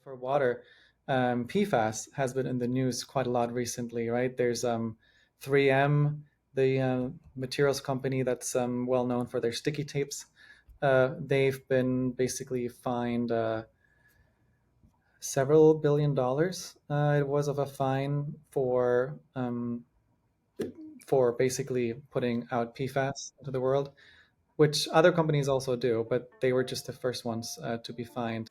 for water, PFAS has been in the news quite a lot recently, right? There's 3M, the materials company that's well known for their sticky tapes. They've been basically fined several $billions. It was of a fine for basically putting out PFAS into the world, which other companies also do, but they were just the first ones to be fined.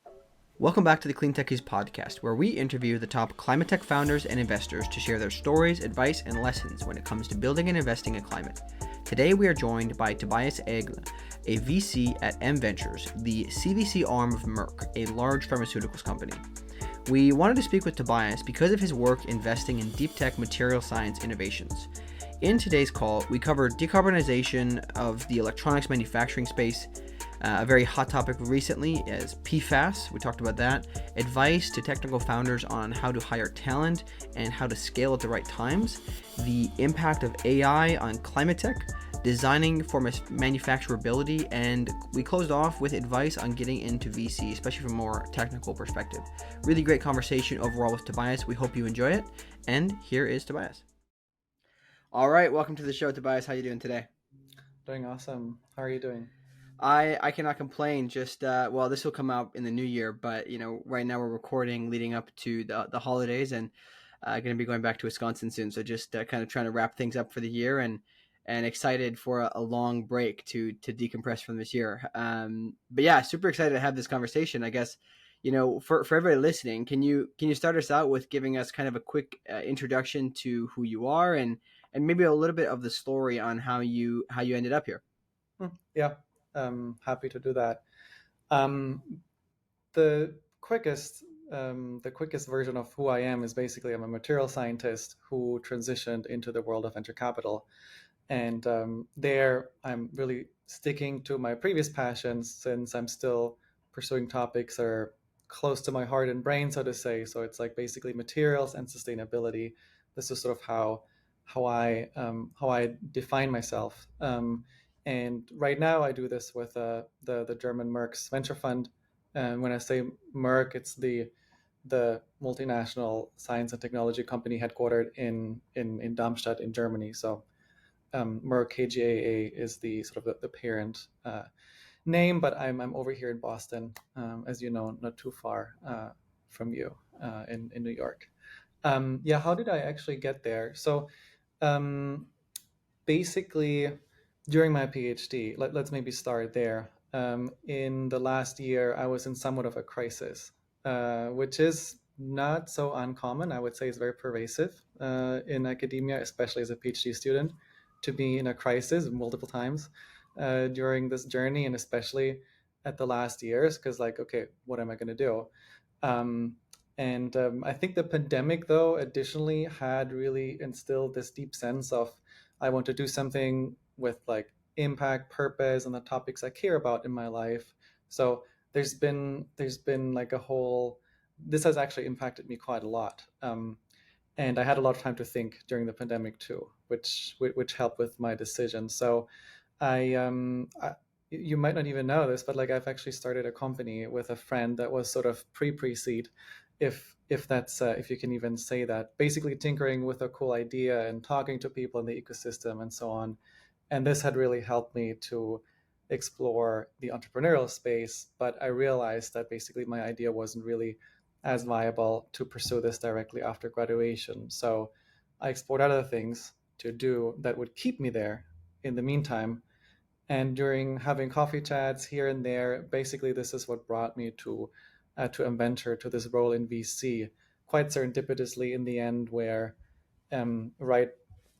Welcome back to the Clean Techies podcast, where we interview the top climate tech founders and investors to share their stories, advice, and lessons when it comes to building and investing in climate. Today, we are joined by Tobias Egle, a VC at M Ventures, the CVC arm of Merck, a large pharmaceuticals company. We wanted to speak with Tobias because of his work investing in deep tech material science innovations. In today's call, we covered decarbonization of the electronics manufacturing space, a very hot topic recently is PFAS. We talked about that. Advice to technical founders on how to hire talent and how to scale at the right times. The impact of AI on climate tech. Designing for manufacturability. And we closed off with advice on getting into VC, especially from a more technical perspective. Really great conversation overall with Tobias. We hope you enjoy it. And here is Tobias. All right. Welcome to the show, Tobias. How are you doing today? Doing awesome. How are you doing? I cannot complain. Just well, this will come out in the new year, but right now we're recording leading up to the holidays, and going to be going back to Wisconsin soon. So just kind of trying to wrap things up for the year, and excited for a long break to decompress from this year. But yeah, super excited to have this conversation. I guess for everybody listening, can you start us out with giving us kind of a quick introduction to who you are and maybe a little bit of the story on how you ended up here. Yeah, happy to do that. Um, the quickest the quickest version of who I am is basically I'm a material scientist who transitioned into the world of venture capital, and there I'm really sticking to my previous passions since I'm still pursuing topics that are close to my heart and brain, so to say. So it's like basically materials and sustainability. This is sort of how I define myself. And right now I do this with the German Merck's venture fund. And when I say Merck, it's the multinational science and technology company headquartered in Darmstadt in Germany. So Merck KGaA is the sort of the parent name, but I'm over here in Boston, as you know, not too far from you in New York. Yeah, how did I actually get there? So um, basically, during my PhD, let's maybe start there. In the last year, I was in somewhat of a crisis, which is not so uncommon. I would say it's very pervasive in academia, especially as a PhD student, to be in a crisis multiple times during this journey, and especially at the last years, because like, okay, what am I going to do? Um, and I think the pandemic, though, additionally had really instilled this deep sense of I want to do something with like impact, purpose, and the topics I care about in my life. So there's been like a whole. This has actually impacted me quite a lot, and I had a lot of time to think during the pandemic too, which helped with my decision. So I you might not even know this, but like I've actually started a company with a friend that was sort of pre-seed, if that's if you can even say that. Basically, tinkering with a cool idea and talking to people in the ecosystem and so on. And this had really helped me to explore the entrepreneurial space. But I realized that basically my idea wasn't really as viable to pursue this directly after graduation. So I explored other things to do that would keep me there in the meantime. And during having coffee chats here and there, basically this is what brought me to Inventor, to this role in VC, quite serendipitously in the end, where right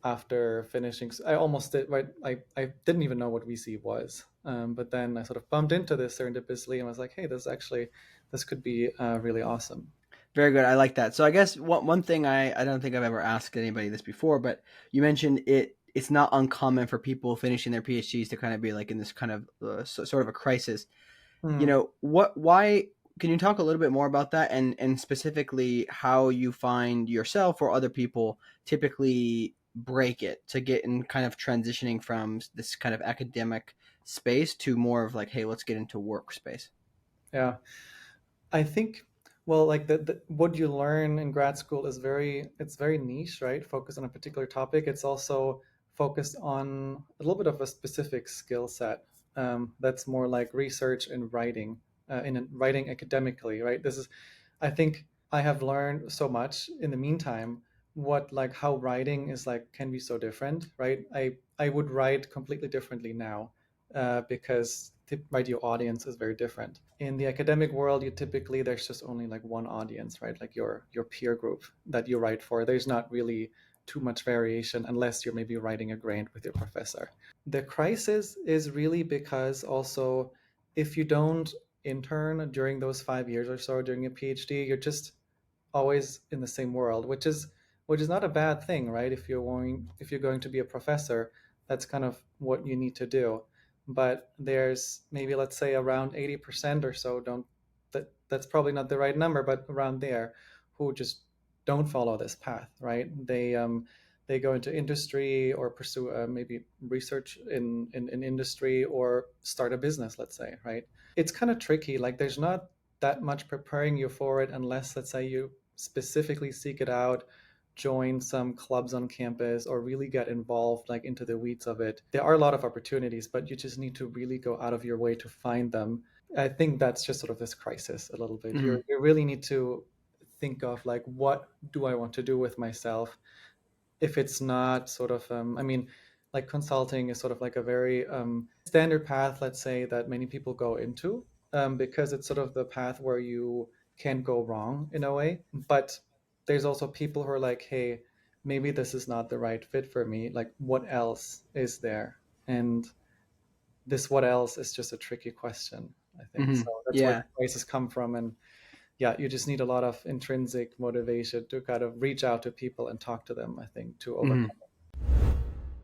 after finishing, I almost did, right, I didn't even know what VC was, but then I sort of bumped into this serendipitously and was like, hey, this could be really awesome. Very good. I like that. So I guess one thing I don't think I've ever asked anybody this before, but you mentioned it's not uncommon for people finishing their PhDs to kind of be like in this kind of sort of a crisis. Hmm. Why can you talk a little bit more about that and specifically how you find yourself or other people typically break it to get in kind of transitioning from this kind of academic space to more of like, hey, let's get into workspace. Yeah. I think Well, like what you learn in grad school is it's very niche, right? Focused on a particular topic. It's also focused on a little bit of a specific skill set. That's more like research and writing, in writing academically, right? I think I have learned so much in the meantime. What like how writing is like can be so different, right? I would write completely differently now, because right, your audience is very different. In the academic world, you typically there's just only like one audience, right? Like your peer group that you write for. There's not really too much variation unless you're maybe writing a grant with your professor. The crisis is really because also if you don't intern during those 5 years or so during your PhD, you're just always in the same world, which is not a bad thing, right? If you're going to be a professor, that's kind of what you need to do. But there's maybe, let's say, around 80% or so don't that's probably not the right number, but around there, who just don't follow this path, right? They go into industry or pursue maybe research in industry or start a business, let's say, right? It's kind of tricky. Like there's not that much preparing you for it unless, let's say, you specifically seek it out, join some clubs on campus, or really get involved like into the weeds of it. There are a lot of opportunities, but you just need to really go out of your way to find them. I think that's just sort of this crisis a little bit. Hmm. You really need to think of like, what do I want to do with myself? If it's not sort of, I mean, like consulting is sort of like a very standard path, let's say, that many people go into, because it's sort of the path where you can't go wrong in a way. But there's also people who are like, hey, maybe this is not the right fit for me. Like, what else is there? And this what else is just a tricky question, I think. Hmm. So that's where Yeah. crises come from. And yeah, you just need a lot of intrinsic motivation to kind of reach out to people and talk to them, I think, to Hmm. overcome.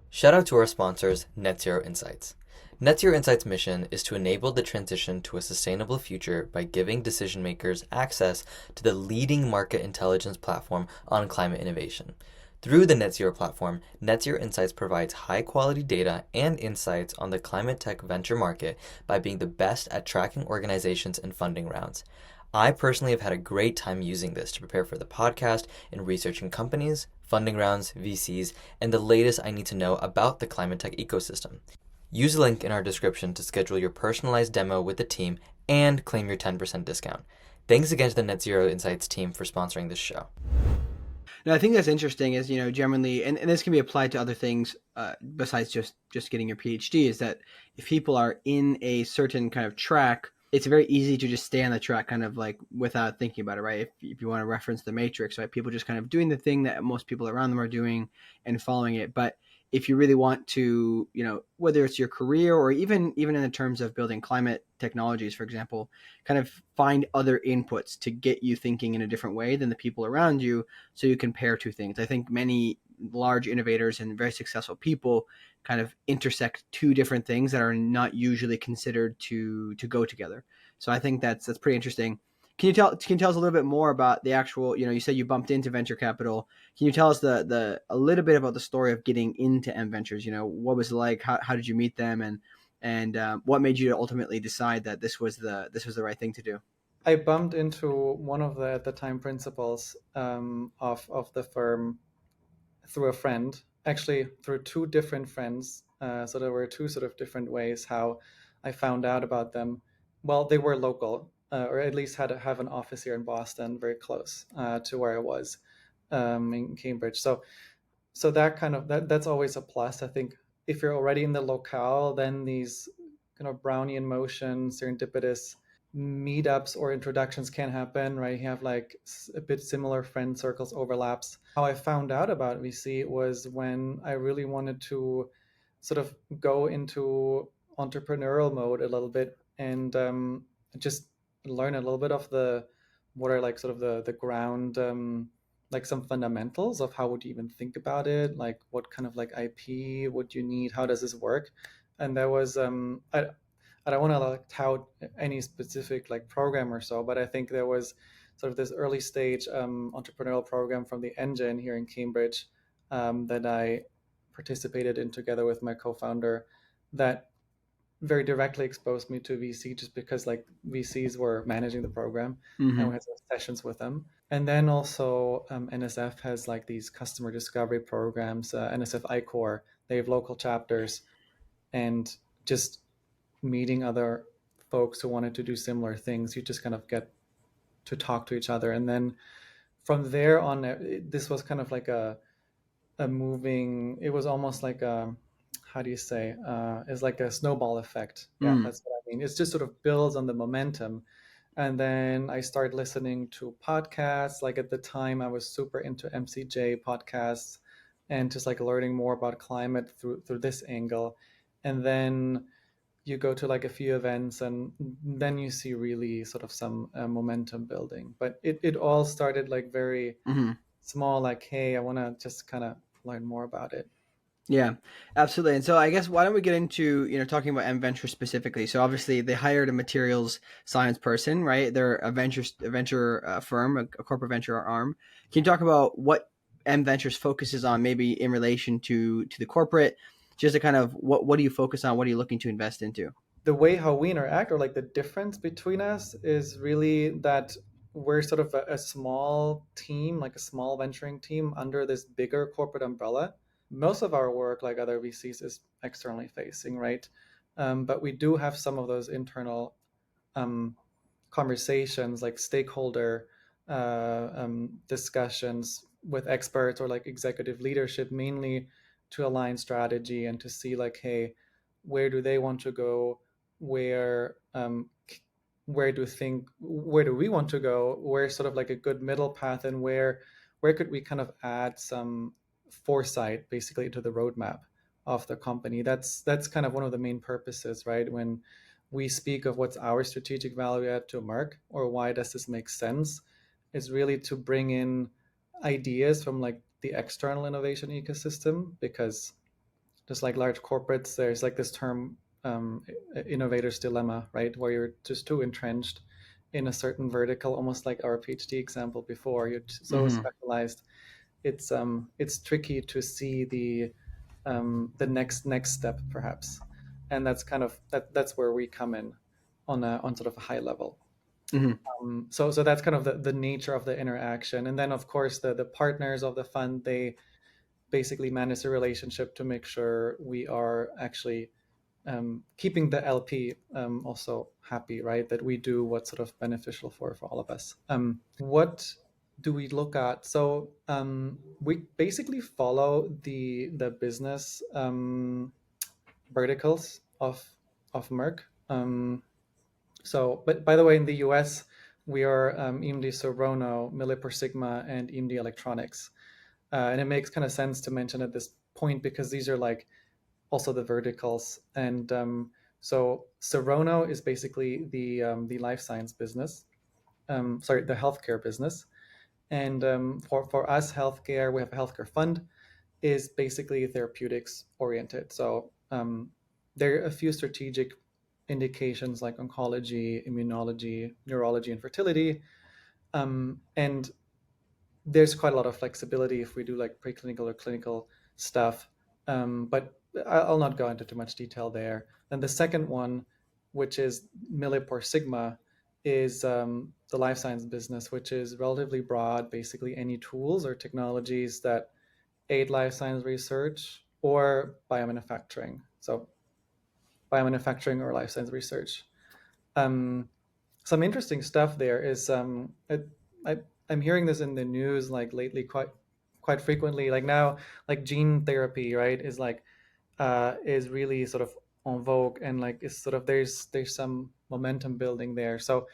Shout out to our sponsors, Net Zero Insights. Net Zero Insights' mission is to enable the transition to a sustainable future by giving decision makers access to the leading market intelligence platform on climate innovation. Through the Net Zero platform, Net Zero Insights provides high quality data and insights on the climate tech venture market by being the best at tracking organizations and funding rounds. I personally have had a great time using this to prepare for the podcast and researching companies, funding rounds, VCs, and the latest I need to know about the climate tech ecosystem. Use the link in our description to schedule your personalized demo with the team and claim your 10% discount. Thanks again to the Net Zero Insights team for sponsoring this show. Now, I think that's interesting is, generally, and this can be applied to other things besides just getting your PhD, is that if people are in a certain kind of track, it's very easy to just stay on the track kind of like without thinking about it, right? If you want to reference the Matrix, right? People just kind of doing the thing that most people around them are doing and following it. But if you really want to, whether it's your career or even in the terms of building climate technologies, for example, kind of find other inputs to get you thinking in a different way than the people around you, so you compare two things. I think many large innovators and very successful people kind of intersect two different things that are not usually considered to go together. So I think that's pretty interesting. Can you tell us a little bit more about the actual, you said you bumped into venture capital. Can you tell us the a little bit about the story of getting into M Ventures? What was it like? How did you meet them, and what made you ultimately decide that this was the right thing to do? I bumped into one of the at the time principals of the firm through a friend, actually through two different friends. So there were two sort of different ways how I found out about them. Well, they were local, or at least have an office here in Boston, very close to where I was, in Cambridge. So that kind of that's always a plus. I think if you're already in the locale, then these kind of Brownian motion, serendipitous meetups or introductions can happen, right? You have like a bit similar friend circles, overlaps. How I found out about VC was when I really wanted to sort of go into entrepreneurial mode a little bit, and just learn a little bit of the what are like sort of the ground, like some fundamentals of how would you even think about it, like what kind of like IP would you need, how does this work. And there was I don't want to like tout any specific like program or so, but I think there was sort of this early stage entrepreneurial program from the Engine here in Cambridge, that I participated in together with my co-founder, that very directly exposed me to VC just because like VCs were managing the program and we had some sessions with them. And then also NSF has like these customer discovery programs, NSF ICOR, they have local chapters, and just meeting other folks who wanted to do similar things, you just kind of get to talk to each other. And then from there on, this was kind of like a moving, it was almost like a, how do you say, it's like a snowball effect. Yeah, that's what I mean. It's just sort of builds on the momentum. And then I started listening to podcasts. Like at the time, I was super into MCJ podcasts and just like learning more about climate through this angle. And then you go to like a few events and then you see really sort of some momentum building. But it all started like very small, like, hey, I want to just kind of learn more about it. Yeah, absolutely. And so I guess why don't we get into, talking about M Venture specifically. So obviously they hired a materials science person, right? They're a venture firm, a corporate venture arm. Can you talk about what M Ventures focuses on, maybe in relation to the corporate, just to kind of what do you focus on? What are you looking to invest into? The way how we interact, or like the difference between us, is really that we're sort of a small team, like a small venturing team under this bigger corporate umbrella. Most of our work, like other VCs, is externally facing, right? But we do have some of those internal um, conversations, like stakeholder discussions with experts or like executive leadership, mainly to align strategy and to see like, hey, where do they want to go? Where where do we want to go? Where's sort of like a good middle path, and where could we kind of add some foresight basically to the roadmap of the company? That's kind of one of the main purposes, right? When we speak of what's our strategic value add to Merck, or why does this make sense, is really to bring in ideas from like the external innovation ecosystem. Because just like large corporates, there's like this term, innovator's dilemma, right? Where you're just too entrenched in a certain vertical, almost like our PhD example before. You're so specialized. It's tricky to see the next step, perhaps, and that's kind of that's where we come in on sort of a high level. So that's kind of the nature of the interaction. And then of course the partners of the fund, they basically manage the relationship to make sure we are actually keeping the LP also happy, right? That we do what's sort of beneficial for all of us. What do we look at? So we basically follow the business verticals of Merck. So, but by the way, in the US, we are EMD Sorono, Millipore Sigma, and EMD Electronics. And it makes kind of sense to mention at this point because these are like also the verticals. And so Sorono is basically the life science business, the healthcare business. And for us, healthcare, we have a healthcare fund, is basically therapeutics oriented. So there are a few strategic indications like oncology, immunology, neurology, and fertility. And there's quite a lot of flexibility if we do like preclinical or clinical stuff. But I'll not go into too much detail there. Then the second one, which is Millipore Sigma, is the life science business, which is relatively broad, basically any tools or technologies that aid life science research or biomanufacturing. So biomanufacturing or life science research. Um, some interesting stuff there is I, I'm hearing this in the news like lately quite frequently. Like now, like gene therapy, right, is really sort of en vogue, and like it's sort of there's some momentum building there. So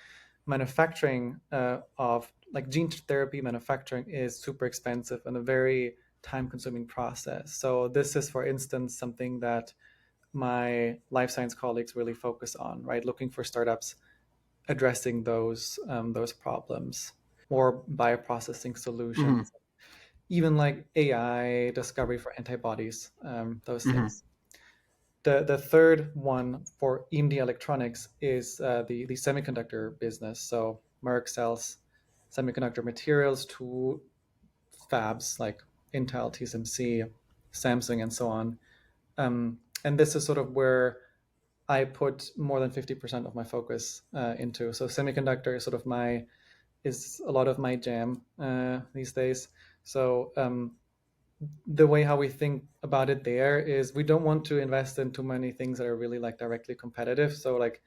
manufacturing of like gene therapy manufacturing is super expensive and a very time consuming process. So this is, for instance, something that my life science colleagues really focus on, right? Looking for startups addressing those problems, or bioprocessing solutions, even like AI discovery for antibodies, those things. The third one for EMD Electronics is the semiconductor business. So Merck sells semiconductor materials to fabs like Intel, TSMC, Samsung, and so on. And this is sort of where I put more than 50% of my focus into. So semiconductor is sort of is a lot of my jam these days. So the way how we think about it there is we don't want to invest in too many things that are really like directly competitive. So like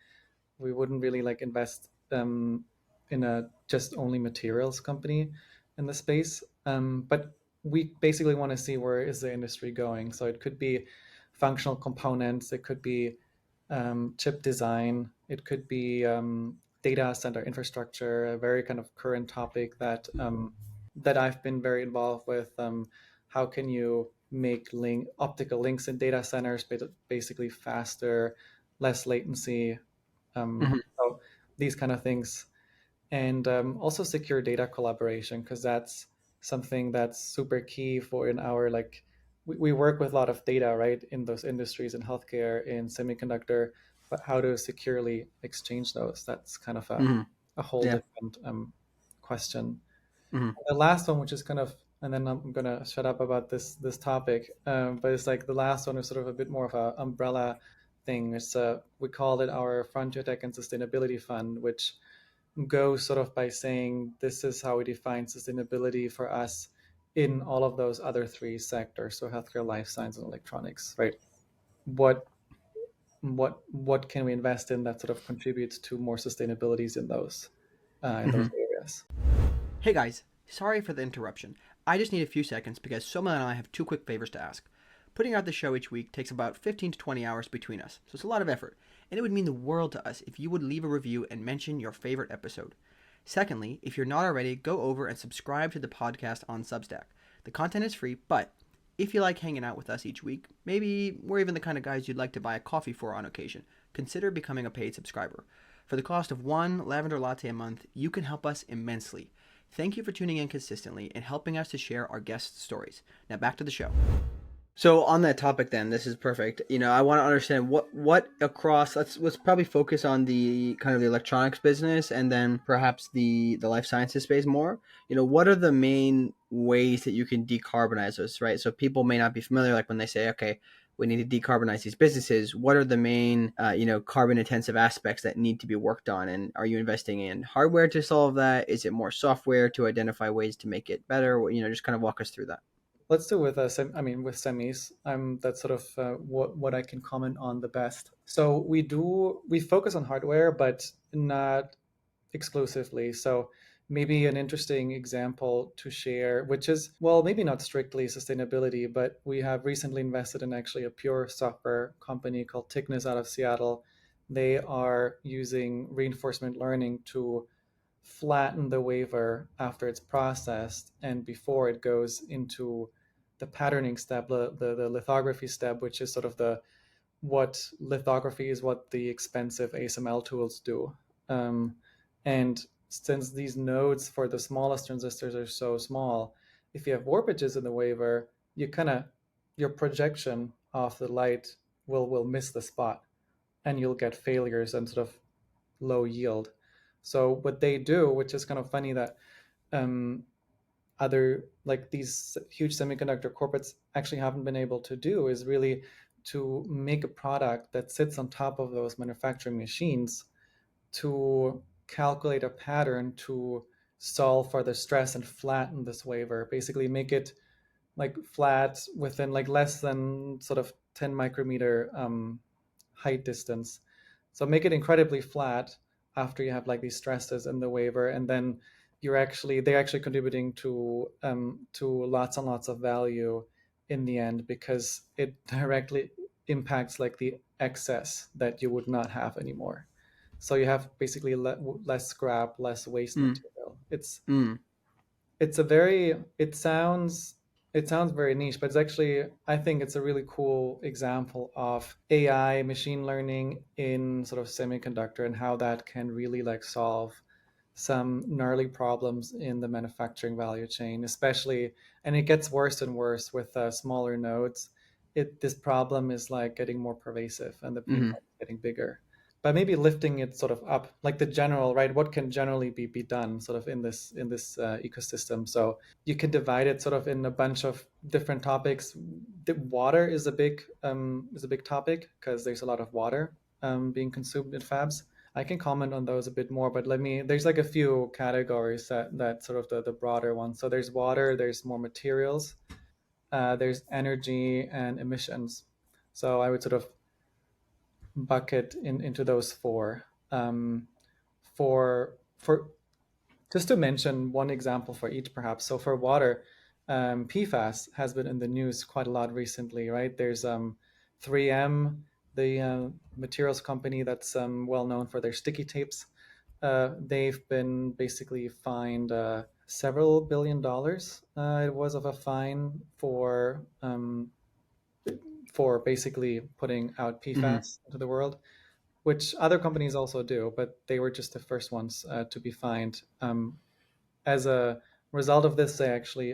we wouldn't really like invest in a just only materials company in the space. But we basically want to see where is the industry going. So it could be functional components, it could be chip design, it could be data center infrastructure, a very kind of current topic that I've been very involved with. How can you make optical links in data centers, but basically faster, less latency, Mhm. so these kind of things, and also secure data collaboration, because that's something that's super key for in our like we work with a lot of data, right, in those industries, in healthcare, in semiconductor, but how to securely exchange those, that's kind of Mhm. a whole Yeah. different question. Mhm. The last one, which is kind of, and then I'm gonna shut up about this topic, but it's like the last one is sort of a bit more of a umbrella thing. It's we called it our Frontier Tech and Sustainability Fund, which goes sort of by saying this is how we define sustainability for us in all of those other three sectors, so healthcare, life science, and electronics, right? What what can we invest in that sort of contributes to more sustainabilities in those Mhm. areas? Hey guys, sorry for the interruption. I just need a few seconds because Soma and I have two quick favors to ask. Putting out the show each week takes about 15 to 20 hours between us, so it's a lot of effort, and it would mean the world to us if you would leave a review and mention your favorite episode. Secondly, if you're not already, go over and subscribe to the podcast on Substack. The content is free, but if you like hanging out with us each week, maybe we're even the kind of guys you'd like to buy a coffee for on occasion, consider becoming a paid subscriber. For the cost of one lavender latte a month, you can help us immensely. Thank you for tuning in consistently and helping us to share our guests' stories. Now back to the show. So on that topic, then this is perfect. I want to understand what across. Let's probably focus on the kind of the electronics business, and then perhaps the life sciences space more. What are the main ways that you can decarbonize this, right? So people may not be familiar, like when they say, okay, we need to decarbonize these businesses. What are the main carbon intensive aspects that need to be worked on, and are you investing in hardware to solve that? Is it more software to identify ways to make it better? Just kind of walk us through that. Let's do with with semis. That's sort of what I can comment on the best. So we focus on hardware, but not exclusively. So maybe an interesting example to share, which is, well, maybe not strictly sustainability, but we have recently invested in actually a pure software company called Tignis out of Seattle. They are using reinforcement learning to flatten the wafer after it's processed and before it goes into the patterning step, the lithography step, which is sort of what lithography is, what the expensive ASML tools do. And since these nodes for the smallest transistors are so small, if you have warpages in the wafer, your projection of the light will miss the spot, and you'll get failures and sort of low yield. So what they do, which is kind of funny that um, other like these huge semiconductor corporates actually haven't been able to do, is really to make a product that sits on top of those manufacturing machines to calculate a pattern to solve for the stress and flatten this wafer, basically make it like flat within like less than sort of 10 micrometer height distance. So make it incredibly flat after you have like these stresses in the wafer, and then they're actually contributing to lots and lots of value in the end, because it directly impacts like the excess that you would not have anymore. So you have basically less scrap, less waste Mm, material. It's mm, it's a very it sounds very niche, but it's actually, I think it's a really cool example of AI, machine learning in sort of semiconductor, and how that can really like solve some gnarly problems in the manufacturing value chain, especially, and it gets worse and worse with smaller nodes. This problem is like getting more pervasive, and the pain mm, point is getting bigger. But maybe lifting it sort of up, like the general, right, what can generally be done sort of in this ecosystem. So you can divide it sort of in a bunch of different topics. The water is a big topic, because there's a lot of water being consumed in fabs. I can comment on those a bit more, but there's like a few categories that sort of the broader ones. So there's water, there's more materials, there's energy and emissions. So I would sort of bucket into those four. For just to mention one example for each, perhaps. So for water, PFAS has been in the news quite a lot recently, right? There's 3M, the materials company that's well known for their sticky tapes. They've been basically fined several $billions. It was of a fine for basically putting out PFAS into the world, which other companies also do, but they were just the first ones to be fined. As a result of this, they actually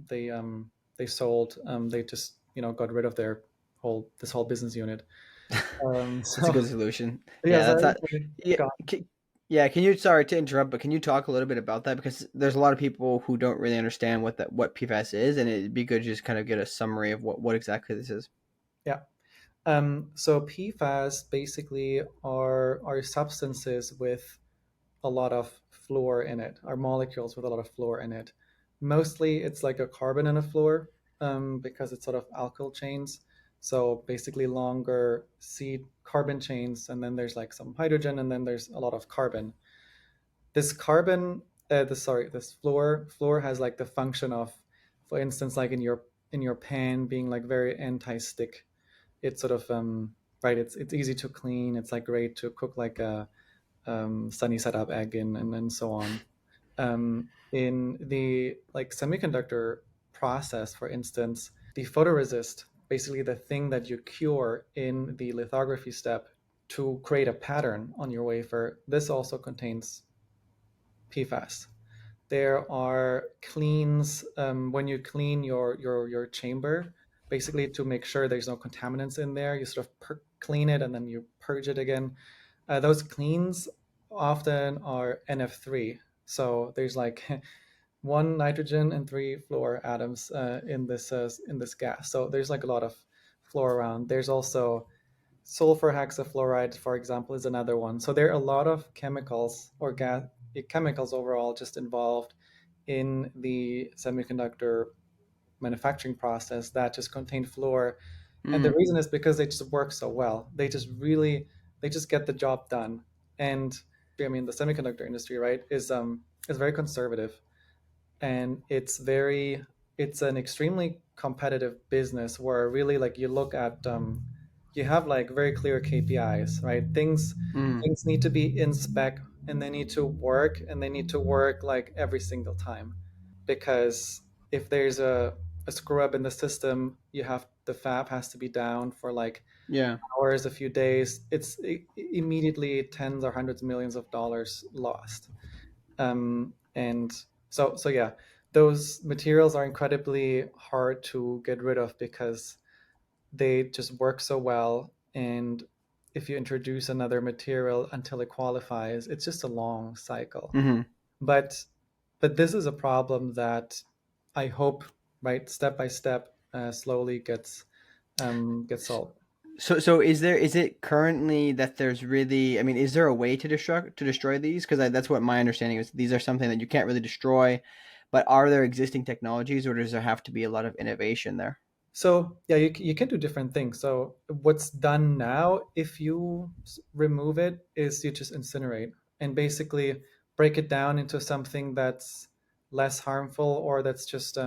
they sold. They just got rid of their whole business unit. That's a So good solution. yeah, Yeah, that's sorry. not. Yeah, yeah. Can you? Sorry to interrupt, but can you talk a little bit about that, because there's a lot of people who don't really understand what PFAS is, and it'd be good to just kind of get a summary of what exactly this is. Yeah. So PFAS basically are substances with a lot of fluor in it, are molecules with a lot of fluor in it. Mostly it's like a carbon and a fluor, because it's sort of alkyl chains. So basically longer C carbon chains, and then there's like some hydrogen, and then there's a lot of carbon. This carbon, this fluor has like the function of, for instance, like in your pan being like very anti-stick. It's sort of right. It's easy to clean. It's like great to cook like a sunny side up egg in, and so on. In the like semiconductor process, for instance, the photoresist, basically the thing that you cure in the lithography step to create a pattern on your wafer, this also contains PFAS. There are cleans when you clean your chamber, basically to make sure there's no contaminants in there. You sort of clean it and then you purge it again. Those cleans often are NF3. So there's like one nitrogen and three fluor atoms in this gas. So there's like a lot of fluor around. There's also sulfur hexafluoride, for example, is another one. So there are a lot of chemicals or chemicals overall just involved in the semiconductor manufacturing process that just contain fluor. And the reason is because they just work so well. They just get the job done. And I mean, the semiconductor industry, right, is very conservative, and it's an extremely competitive business where really like you look at you have like very clear KPIs, right? Things need to be in spec, and they need to work, and they need to work like every single time, because if there's a screw up in the system, the fab has to be down for like Yeah. hours, a few days. It's immediately tens or hundreds of millions of dollars lost. And so yeah, those materials are incredibly hard to get rid of because they just work so well. And if you introduce another material until it qualifies, it's just a long cycle. Mm-hmm. But this is a problem that I hope, right, step by step, slowly gets solved. So is it currently that there's really, I mean, is there a way to destroy these? Because that's what my understanding is. These are something that you can't really destroy, but are there existing technologies, or does there have to be a lot of innovation there? So yeah, you can do different things. So what's done now, if you remove it, is you just incinerate and basically break it down into something that's less harmful, or that's just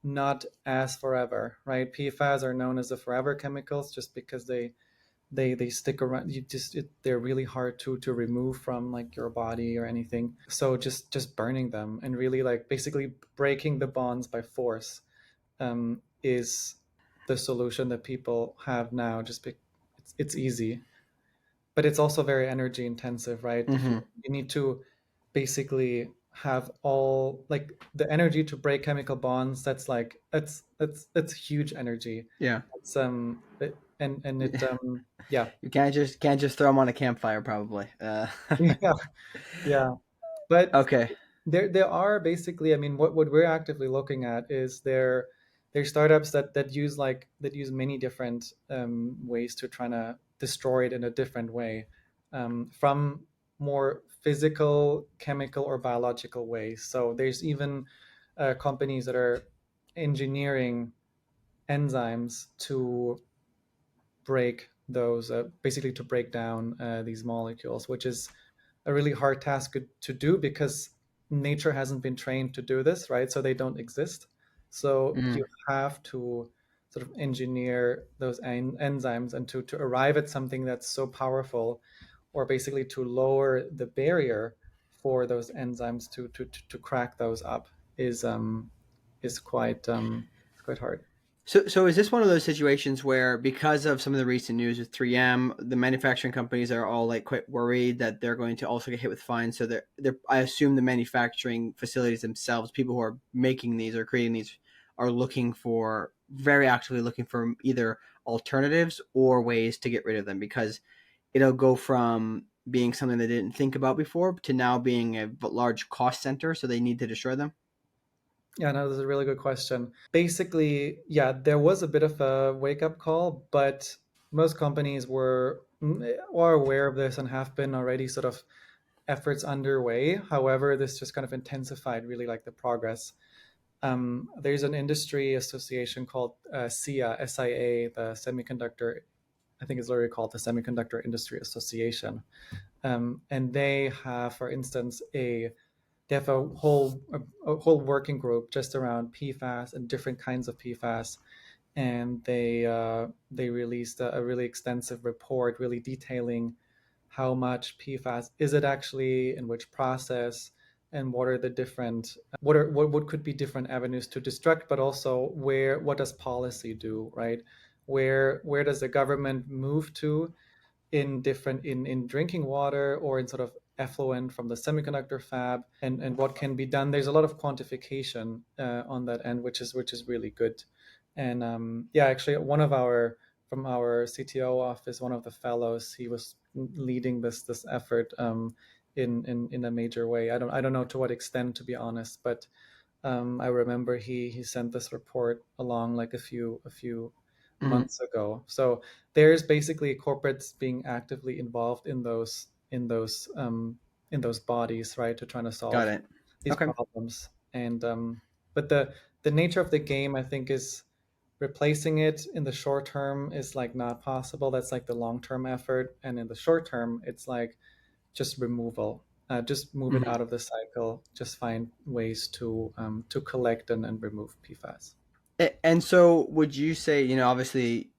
not as forever, right? PFAS are known as the forever chemicals just because they stick around. They're really hard to remove from like your body or anything. So just burning them and really like basically breaking the bonds by force is the solution that people have now. It's easy, but it's also very energy intensive, right? Mm-hmm. You need to basically have all like the energy to break chemical bonds. That's like that's huge energy. Yeah. It's and it yeah. You can't just throw them on a campfire, probably. Yeah, yeah. But Okay. there are basically, I mean, what we're actively looking at is there startups that use many different ways to try to destroyed in a different way, from more physical, chemical, or biological ways. So there's even companies that are engineering enzymes to break those, basically to break down these molecules, which is a really hard task to do because nature hasn't been trained to do this, right? So they don't exist. So you have to sort of engineer those enzymes and to arrive at something that's so powerful, or basically to lower the barrier for those enzymes to crack those up is quite hard. So is this one of those situations where, because of some of the recent news with 3M, the manufacturing companies are all like quite worried that they're going to also get hit with fines? So they're I assume the manufacturing facilities themselves, people who are making these or creating these, are very actively looking for either alternatives or ways to get rid of them, because it'll go from being something they didn't think about before to now being a large cost center. So they need to destroy them. Yeah, no, that's a really good question. Basically, yeah, there was a bit of a wake-up call, but most companies are aware of this and have been already sort of efforts underway. However, this just kind of intensified really like the progress. There's an industry association called SIA, the Semiconductor, I think it's literally called the Semiconductor Industry Association. And they have, for instance, they have a whole working group just around PFAS and different kinds of PFAS, and they released a really extensive report, really detailing how much PFAS is it actually, in which process, and what are the different what could be different avenues to destruct, but also what does policy do, right? Where does the government move to in drinking water or in sort of effluent from the semiconductor fab, and what can be done. There's a lot of quantification on that end, which is really good. And yeah, actually, one of our from our CTO office, one of the fellows, he was leading this effort in a major way. I don't know to what extent, to be honest, but I remember he sent this report along like a few Mm-hmm. months ago. So there's basically corporates being actively involved in those bodies, right, to trying to Got solve it. these Okay. problems. And but the nature of the game, I think, is replacing it in the short term is like not possible. That's like the long term effort, and in the short term, it's like just removal. Just move it Mm-hmm. out of the cycle. Just find ways to collect and remove PFAS. And so, would you say, obviously,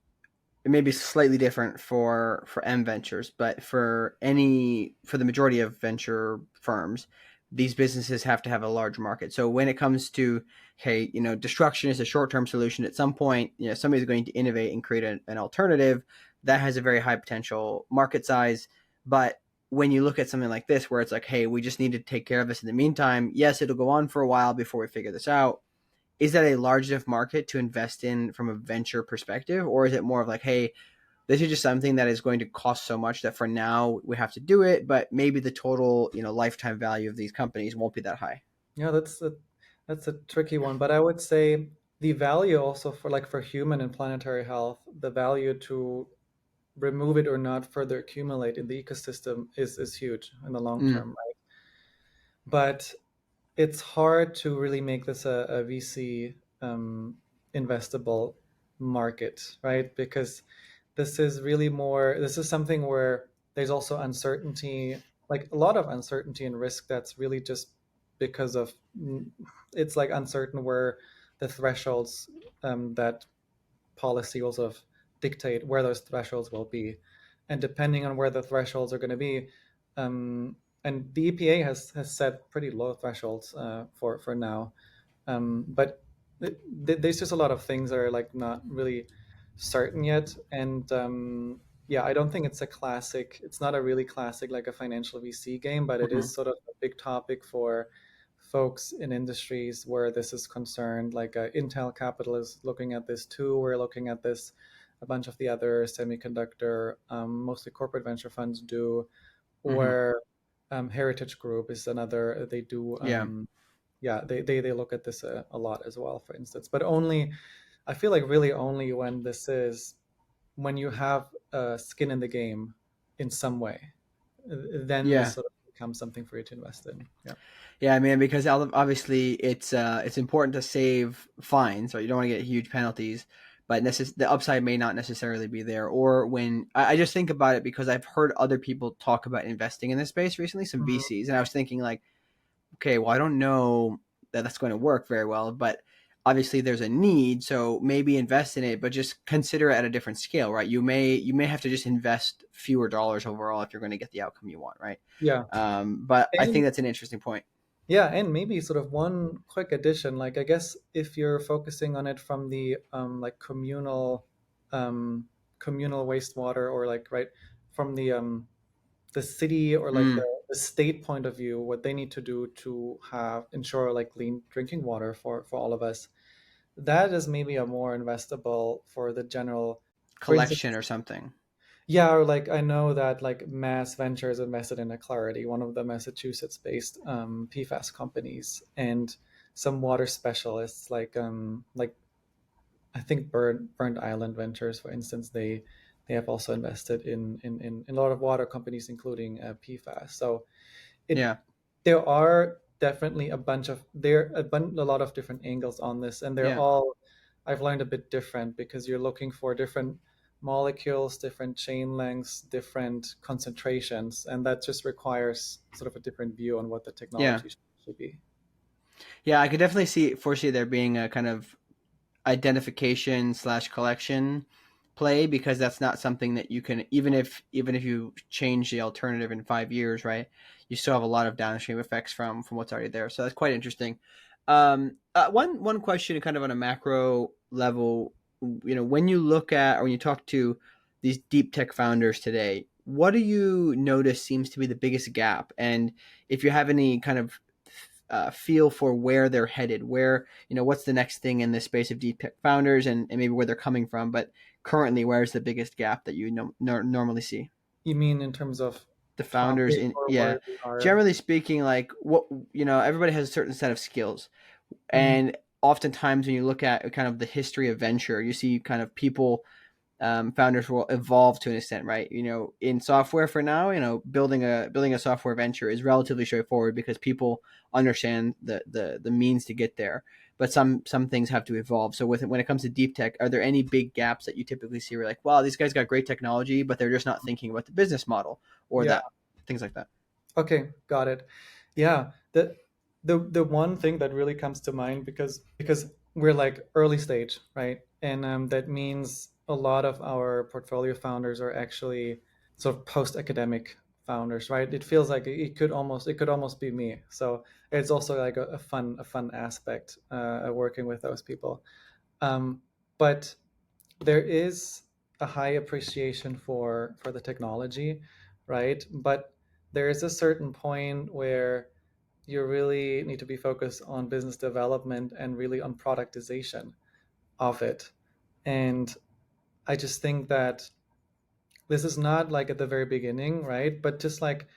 it may be slightly different for M ventures, but for the majority of venture firms, these businesses have to have a large market. So when it comes to, hey, destruction is a short term solution. At some point, somebody's going to innovate and create an alternative that has a very high potential market size. But when you look at something like this, where it's like, hey, we just need to take care of this in the meantime. Yes, it'll go on for a while before we figure this out. Is that a large enough market to invest in from a venture perspective, or is it more of like, hey, this is just something that is going to cost so much that for now we have to do it, but maybe the total lifetime value of these companies won't be that high? Yeah, that's a tricky one, but I would say the value also for human and planetary health, the value to remove it or not further accumulate in the ecosystem is huge in the long Mm, term, right? But it's hard to really make this a VC investable market, right? Because this is something where there's also uncertainty, like a lot of uncertainty and risk that's really just because of it's like uncertain where the thresholds that policy will sort of dictate where those thresholds will be. And depending on where the thresholds are going to be, and the EPA has set pretty low thresholds for now, but there's just a lot of things that are like not really certain yet. And yeah, I don't think it's not a really classic like a financial VC game, but it mhm, is sort of a big topic for folks in industries where this is concerned. Like Intel Capital is looking at this too. We're looking at this. A bunch of the other semiconductor, mostly corporate venture funds do, mhm. or Heritage Group is another. They do, Yeah. yeah, they look at this a lot as well, for instance. But only, I feel like really only when this is when you have skin in the game in some way, then this Yeah. sort of becomes something for you to invest in. Yeah. Yeah, man, because obviously it's important to save fines, so you don't want to get huge penalties, but the upside may not necessarily be there. Or when I just think about it because I've heard other people talk about investing in this space recently, some Mhm. VCs, and I was thinking like, okay, well, I don't know that that's going to work very well, but obviously there's a need, so maybe invest in it, but just consider it at a different scale, right? You may have to just invest fewer dollars overall if you're going to get the outcome you want, right? Yeah. But I think And that's an interesting point. yeah, and maybe sort of one quick addition, like I guess if you're focusing on it from the like um, communal wastewater, or like right from the city or like Mm, the state point of view, what they need to do to have ensure like clean drinking water for all of us, that is maybe a more investable for the general. For instance, collection or something. yeah, or like I know that like Mass Ventures invested in a Clarity, one of the Massachusetts-based PFAS companies, and some water specialists like I think Burnt Island Ventures, for instance, they have also invested in a lot of water companies, including PFAS. So it Yeah, there are definitely a lot of different angles on this, and they're yeah, all, I've learned, a bit different, because you're looking for different molecules, different chain lengths, different concentrations, and that just requires sort of a different view on what the yeah, technology should be. yeah. I could definitely foresee there being a kind of identification slash collection play because that's not something that you can even if you change the alternative in 5 years, right? You still have a lot of downstream effects from what's already there. So that's quite interesting. One question, kind of on a macro level, when you look at or when you talk to these deep tech founders today, what do you notice seems to be the biggest gap? And if you have any kind of feel for where they're headed, where what's the next thing in this space of deep tech founders, and maybe where they're coming from, but currently, where's the biggest gap that you normally see? You mean in terms of The founders topic, in, or yeah, where they are? generally speaking, like what everybody has a certain set of skills, Mhm. and oftentimes when you look at kind of the history of venture, you see kind of people, founders will evolve to an extent, right? In software for now, building a software venture is relatively straightforward because people understand the means to get there. But some things have to evolve. So when it comes to deep tech, are there any big gaps that you typically see where like, wow, these guys got great technology, but they're just not thinking about the business model or Yeah. that things like that? Okay, got it. Yeah, the one thing that really comes to mind, because we're like early stage, right? And that means a lot of our portfolio founders are actually sort of post-academic founders, right? It feels like it could almost be me. So it's also like a fun aspect working with those people. But there is a high appreciation for the technology, right? But there is a certain point where you really need to be focused on business development and really on productization of it. And I just think that this is not like at the very beginning, right? But just like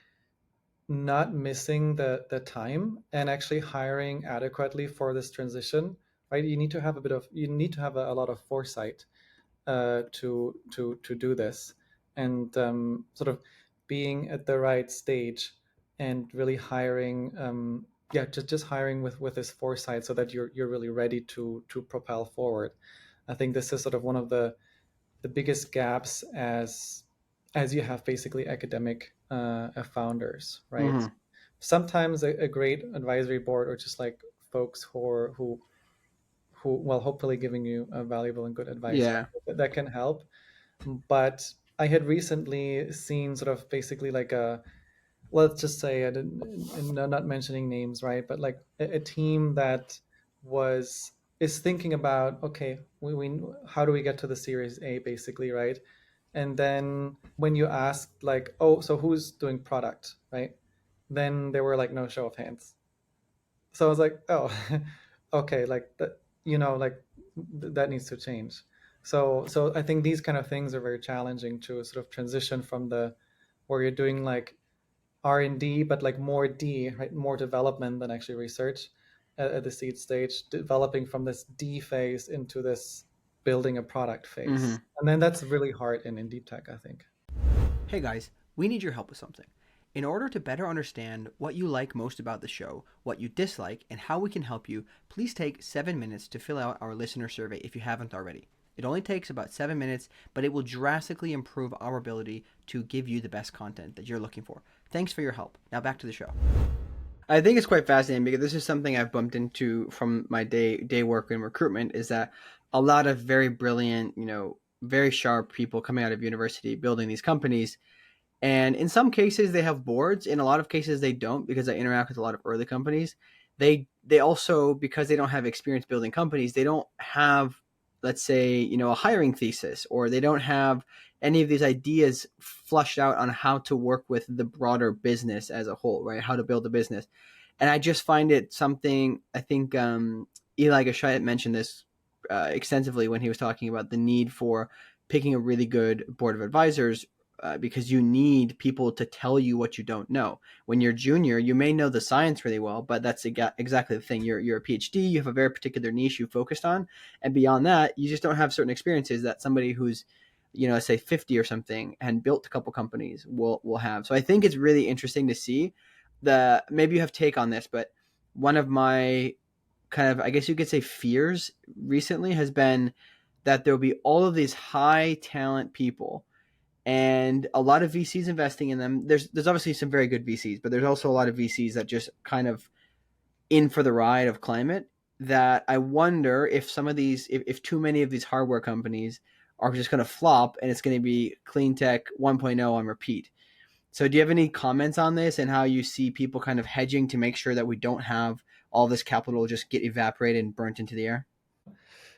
not missing the time and actually hiring adequately for this transition, right? You need to have a lot of foresight to do this, and sort of being at the right stage and really hiring, yeah, just hiring with this foresight so that you're really ready to propel forward. I think this is sort of one of the biggest gaps as you have basically academic founders, right? Mm-hmm. Sometimes a great advisory board, or just like folks who well, hopefully giving you a valuable and good advice, Yeah. right, that can help. But I had recently seen sort of basically like a, let's just say, I didn't, and not mentioning names, right? But like a team that was is thinking about, okay, we how do we get to the Series A, basically, right? And then when you asked like, oh, so who's doing product, right? Then there were like no show of hands. So I was like, oh, okay, like that, like that needs to change. So I think these kind of things are very challenging to sort of transition from the where you're doing like R&D, but like more D, right? More development than actually research at the seed stage, developing from this D phase into this building a product phase. Mm-hmm. And then that's really hard in deep tech, I think. Hey guys, we need your help with something. In order to better understand what you like most about the show, what you dislike, and how we can help you, please take 7 minutes to fill out our listener survey if you haven't already. It only takes about 7 minutes, but it will drastically improve our ability to give you the best content that you're looking for. Thanks for your help. Now back to the show. I think it's quite fascinating because this is something I've bumped into from my day work in recruitment, is that a lot of very brilliant, very sharp people coming out of university building these companies. And in some cases they have boards. In a lot of cases they don't, because I interact with a lot of early companies. They also, because they don't have experience building companies, they don't have, let's say, a hiring thesis, or they don't have any of these ideas flushed out on how to work with the broader business as a whole, right? How to build a business. And I just find it something, I think Eli Gashayat mentioned this extensively when he was talking about the need for picking a really good board of advisors, because you need people to tell you what you don't know. When you're junior, you may know the science really well, but that's exactly the thing. You're a PhD, you have a very particular niche you focused on, and beyond that, you just don't have certain experiences that somebody who's, say 50 or something and built a couple companies will have. So I think it's really interesting to see maybe you have take on this, but one of my kind of, I guess you could say, fears recently has been that there will be all of these high talent people and a lot of VCs investing in them. There's obviously some very good VCs, but there's also a lot of VCs that just kind of in for the ride of climate. That I wonder if some of these, if too many of these hardware companies are just going to flop, and it's going to be clean tech 1.0 on repeat. So do you have any comments on this and how you see people kind of hedging to make sure that we don't have all this capital just get evaporated and burnt into the air?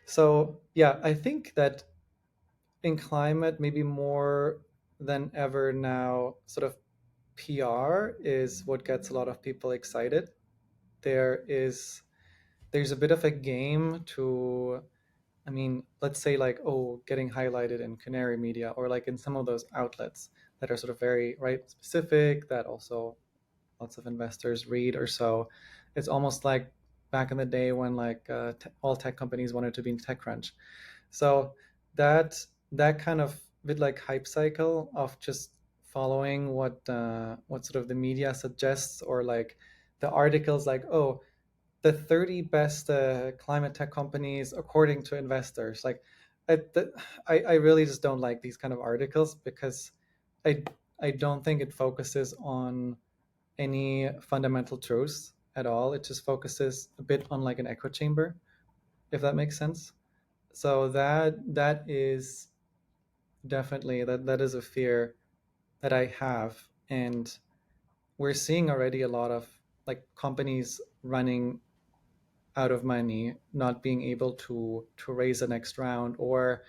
So yeah, I think that in climate, maybe more than ever now, sort of PR is what gets a lot of people excited. There's a bit of a game to, I mean, let's say like, oh, getting highlighted in Canary Media, or like in some of those outlets that are sort of very right specific, that also lots of investors read or so. It's almost like back in the day when like all tech companies wanted to be in TechCrunch. So that that kind of bit like hype cycle of just following what sort of the media suggests, or like the articles like, oh, the 30 best climate tech companies according to investors. Like, I really just don't like these kind of articles, because I I don't think it focuses on any fundamental truths at all. It just focuses a bit on like an echo chamber, if that makes sense. So that is definitely, that is a fear that I have. And we're seeing already a lot of like companies running out of money, not being able to raise the next round, or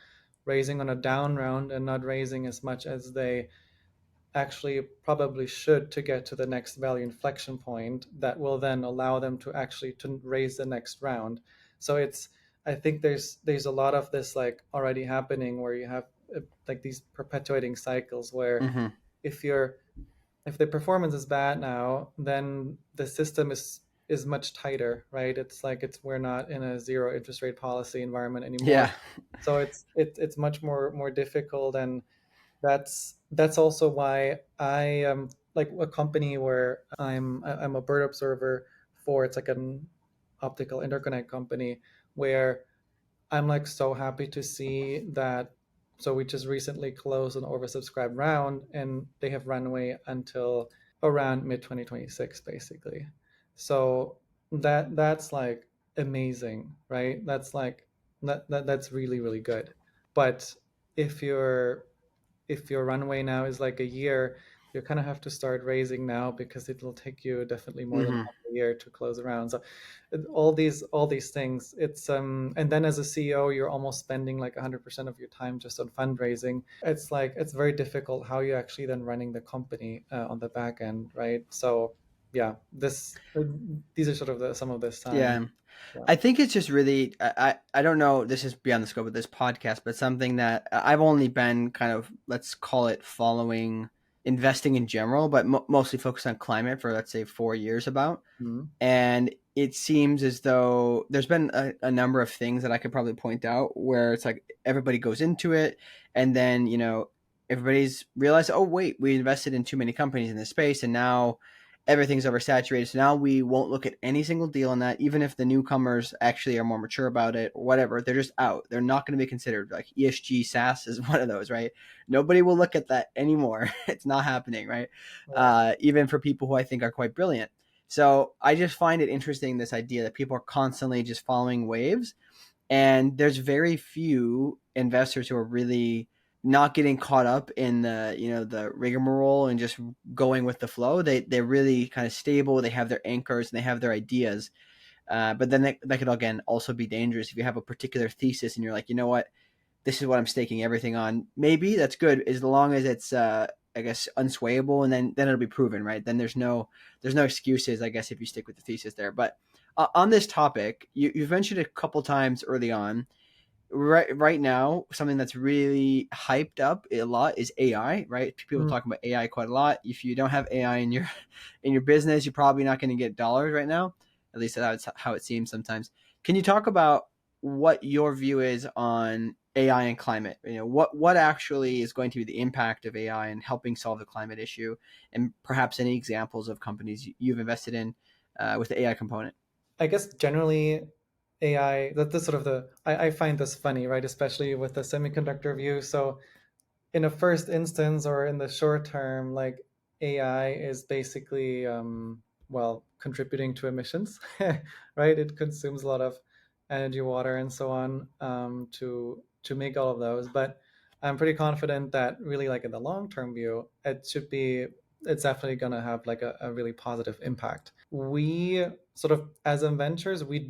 raising on a down round and not raising as much as they actually probably should to get to the next value inflection point that will then allow them to actually to raise the next round. So it's, I think there's a lot of this like already happening, where you have like these perpetuating cycles where Mm-hmm. if you're if the performance is bad now, then the system is much tighter, right? It's like we're not in a zero interest rate policy environment anymore. Yeah. So it's much more difficult. And that's also why I am like a company where I'm a bird observer for, it's like an optical interconnect company, where I'm like so happy to see that. So we just recently closed an oversubscribed round, and they have runway until around mid 2026 basically. So that's like amazing, right? That's like that's really really good. But if you're if your runway now is like a year, you kind of have to start raising now, because it'll take you definitely more than Mm-hmm. half a year to close around. So all these things, it's and then as a CEO, you're almost spending like 100% of your time just on fundraising. It's like it's very difficult how you actually then running the company on the back end, right? So yeah, these are sort of some of this time. Yeah. Yeah. I think it's just really, I don't know, this is beyond the scope of this podcast, but something that I've only been kind of, let's call it, following investing in general, but mostly focused on climate for, let's say, 4 years about. Mhm. And it seems as though there's been a number of things that I could probably point out where it's like everybody goes into it, and then everybody's realized, oh wait, we invested in too many companies in this space, and now everything's oversaturated. So now we won't look at any single deal on that, even if the newcomers actually are more mature about it or whatever. They're just out. They're not going to be considered. Like ESG SaaS is one of those, right? Nobody will look at that anymore. It's not happening, right? Right. Even for people who I think are quite brilliant. So I just find it interesting, this idea that people are constantly just following waves, and there's very few investors who are really not getting caught up in the rigmarole and just going with the flow. They're really kind of stable. They have their anchors and they have their ideas. But then that could again also be dangerous if you have a particular thesis and you're like, you know what, this is what I'm staking everything on. Maybe that's good as long as it's I guess unswayable, and then it'll be proven, right? Then there's no excuses, I guess, if you stick with the thesis there. But on this topic, you've mentioned a couple times early on. Right now, something that's really hyped up a lot is AI. Right, people Mm. talk about AI quite a lot. If you don't have AI in your business, you're probably not going to get dollars right now. At least that's how it seems sometimes. Can you talk about what your view is on AI and climate? What actually is going to be the impact of AI in helping solve the climate issue, and perhaps any examples of companies you've invested in with the AI component. I guess generally AI, that this sort of I find this funny, right? Especially with the semiconductor view. So in a first instance or in the short term, like AI is basically well contributing to emissions, right? It consumes a lot of energy, water, and so on to make all of those. But I'm pretty confident that really, like in the long term view, it's definitely going to have like a really positive impact. We sort of as inventors, we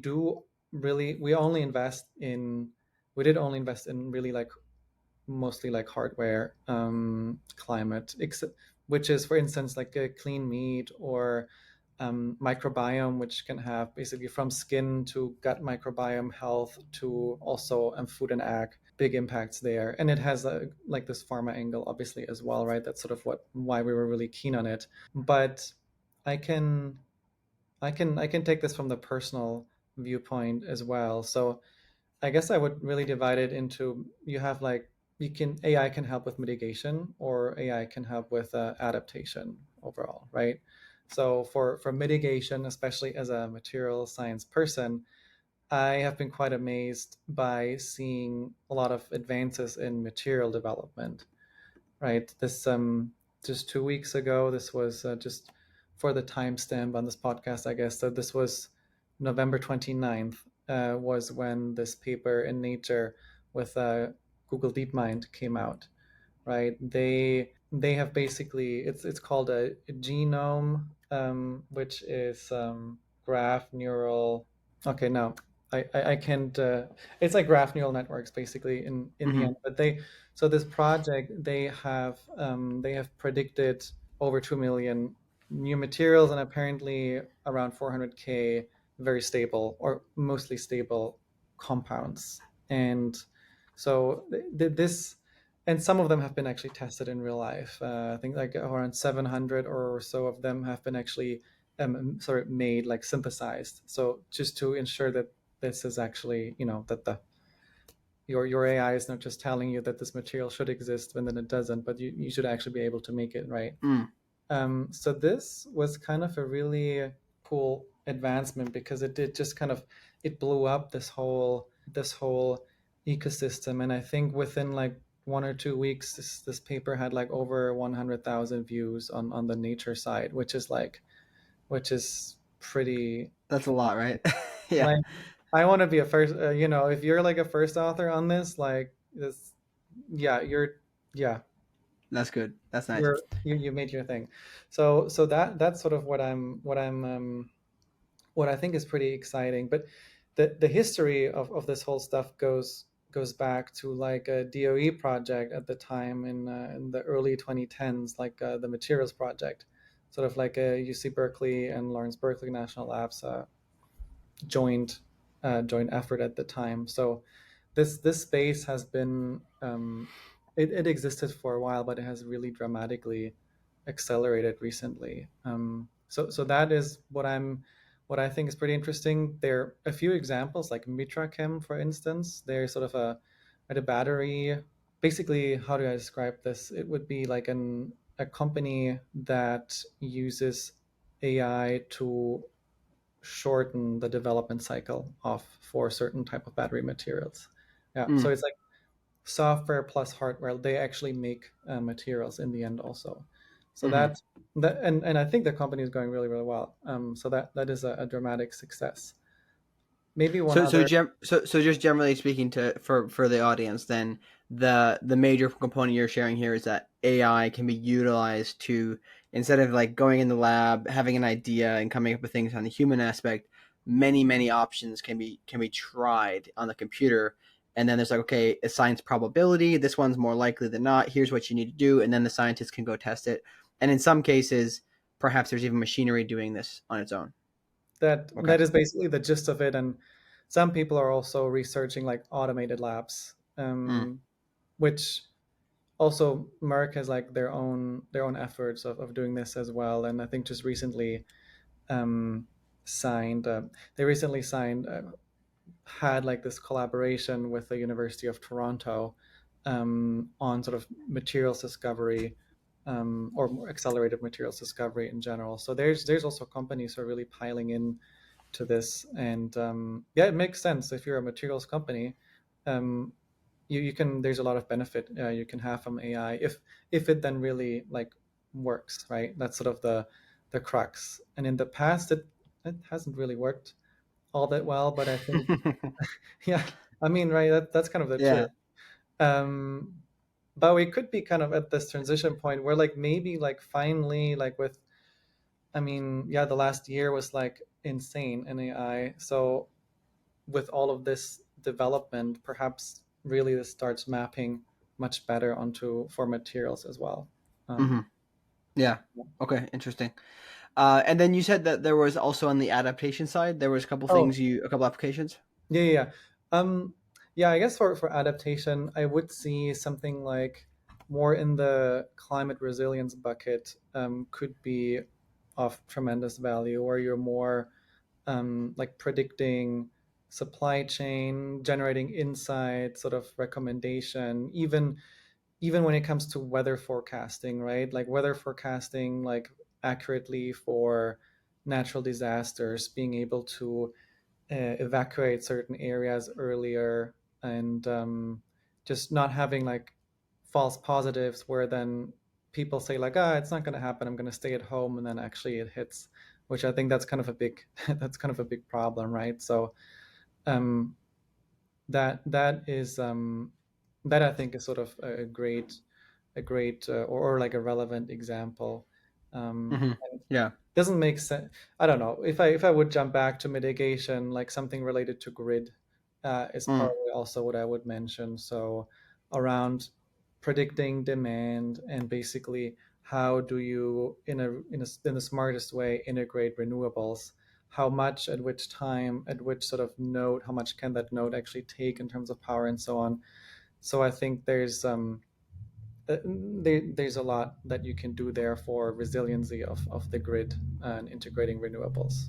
only invest in we did only invest in really like mostly like hardware climate, which is, for instance, like a clean meat or microbiome, which can have basically from skin to gut microbiome health to also food and ag, big impacts there. And it has like this pharma angle, obviously, as well, right? That's sort of why we were really keen on it. But I can I can take this from the personal viewpoint as well. So I guess I would really divide it into you have like you can AI can help with mitigation or AI can help with adaptation overall, right? So for mitigation, especially as a material science person, I have been quite amazed by seeing a lot of advances in material development, right? This just 2 weeks ago, this was just for the timestamp on this podcast, I guess. So this was November 29th, was when this paper in Nature with Google DeepMind came out, right? They have basically it's called a genome, which is graph neural. Okay, no, I can't. It's like graph neural networks basically in the Mm-hmm. end. But so this project they have predicted over 2 million new materials and apparently around 400K very stable or mostly stable compounds. And so this and some of them have been actually tested in real life. I think like around 700 or so of them have been actually sort of made, like synthesized. So just to ensure that this is actually, that your AI is not just telling you that this material should exist when then it doesn't, but you should actually be able to make it, right? Mm. So this was kind of a really cool advancement because it did just kind of it blew up this whole ecosystem, and I think within like 1 or 2 weeks, this paper had like over 100,000 views on the Nature site, which is pretty That's a lot, right? Yeah, like I want to be a first. If you're like a first author on this, like this, yeah, yeah, that's good. That's nice. you made your thing. So that's sort of what I think is pretty exciting. But the history of this whole stuff goes back to like a DOE project at the time in the early 2010s, like the Materials Project, sort of like a UC Berkeley and Lawrence Berkeley National Labs joint joint effort at the time. So this space has been it existed for a while, but it has really dramatically accelerated recently. So that is what what I think is pretty interesting, there are a few examples like Mitrachem, for instance. They're sort of a battery. Basically, how do I describe this? It would be like a company that uses AI to shorten the development cycle of for certain type of battery materials. Yeah, so Mm. it's like software plus hardware. They actually make materials in the end also. So Mm-hmm. that and I think the company is going really really well. So that is a dramatic success. Maybe one other. So just generally speaking, to for the audience, then the major component you're sharing here is that AI can be utilized to, instead of like going in the lab, having an idea and coming up with things on the human aspect, many options can be tried on the computer, and then there's like, okay, assigns probability. This one's more likely than not. Here's what you need to do, and then the scientist can go test it. And in some cases, perhaps there's even machinery doing this on its own. Okay. That is basically the gist of it. And some people are also researching like automated labs, Mm. which also Merck has like their own efforts of doing this as well. And I think just recently um, signed they recently signed had like this collaboration with the University of Toronto on sort of materials discovery, or more accelerated materials discovery in general. So there's also companies who are really piling in to this, and yeah, it makes sense if you're a materials company. Um, you can there's a lot of benefit you can have from AI if it then really like works, right? That's sort of the crux. And in the past, it hasn't really worked all that well, but I think yeah, I mean, right, that's kind of the Yeah. truth. um but we could be kind of at this transition point where like maybe like finally like with, I mean, yeah, the last year was like insane in AI. So with all of this development, perhaps really this starts mapping much better onto for materials as well. Hmm. Yeah. Okay. Interesting. And then you said that there was also on the adaptation side, there was Oh, a couple applications. yeah, yeah, yeah. Yeah, I guess for adaptation, I would see something like more in the climate resilience bucket, could be of tremendous value, where you're more like predicting supply chain, generating insight, sort of recommendation, even when it comes to weather forecasting, right? Like weather forecasting, like accurately for natural disasters, being able to evacuate certain areas earlier, and just not having like false positives where then people say like, ah, it's not going to happen, I'm going to stay at home, and then actually it hits, which I think that's kind of a big that's kind of a big problem, right? So um, that is that I think is sort of a great or like a relevant example. Hmm. And Yeah. doesn't make sense. I don't know if I would jump back to mitigation, like something related to grid is Mm. probably also what I would mention. So around predicting demand, and basically how do you in the smartest way integrate renewables, how much, at which time, at which sort of node, how much can that node actually take in terms of power, and so on. So I think there's a lot that you can do there for resiliency of the grid and integrating renewables.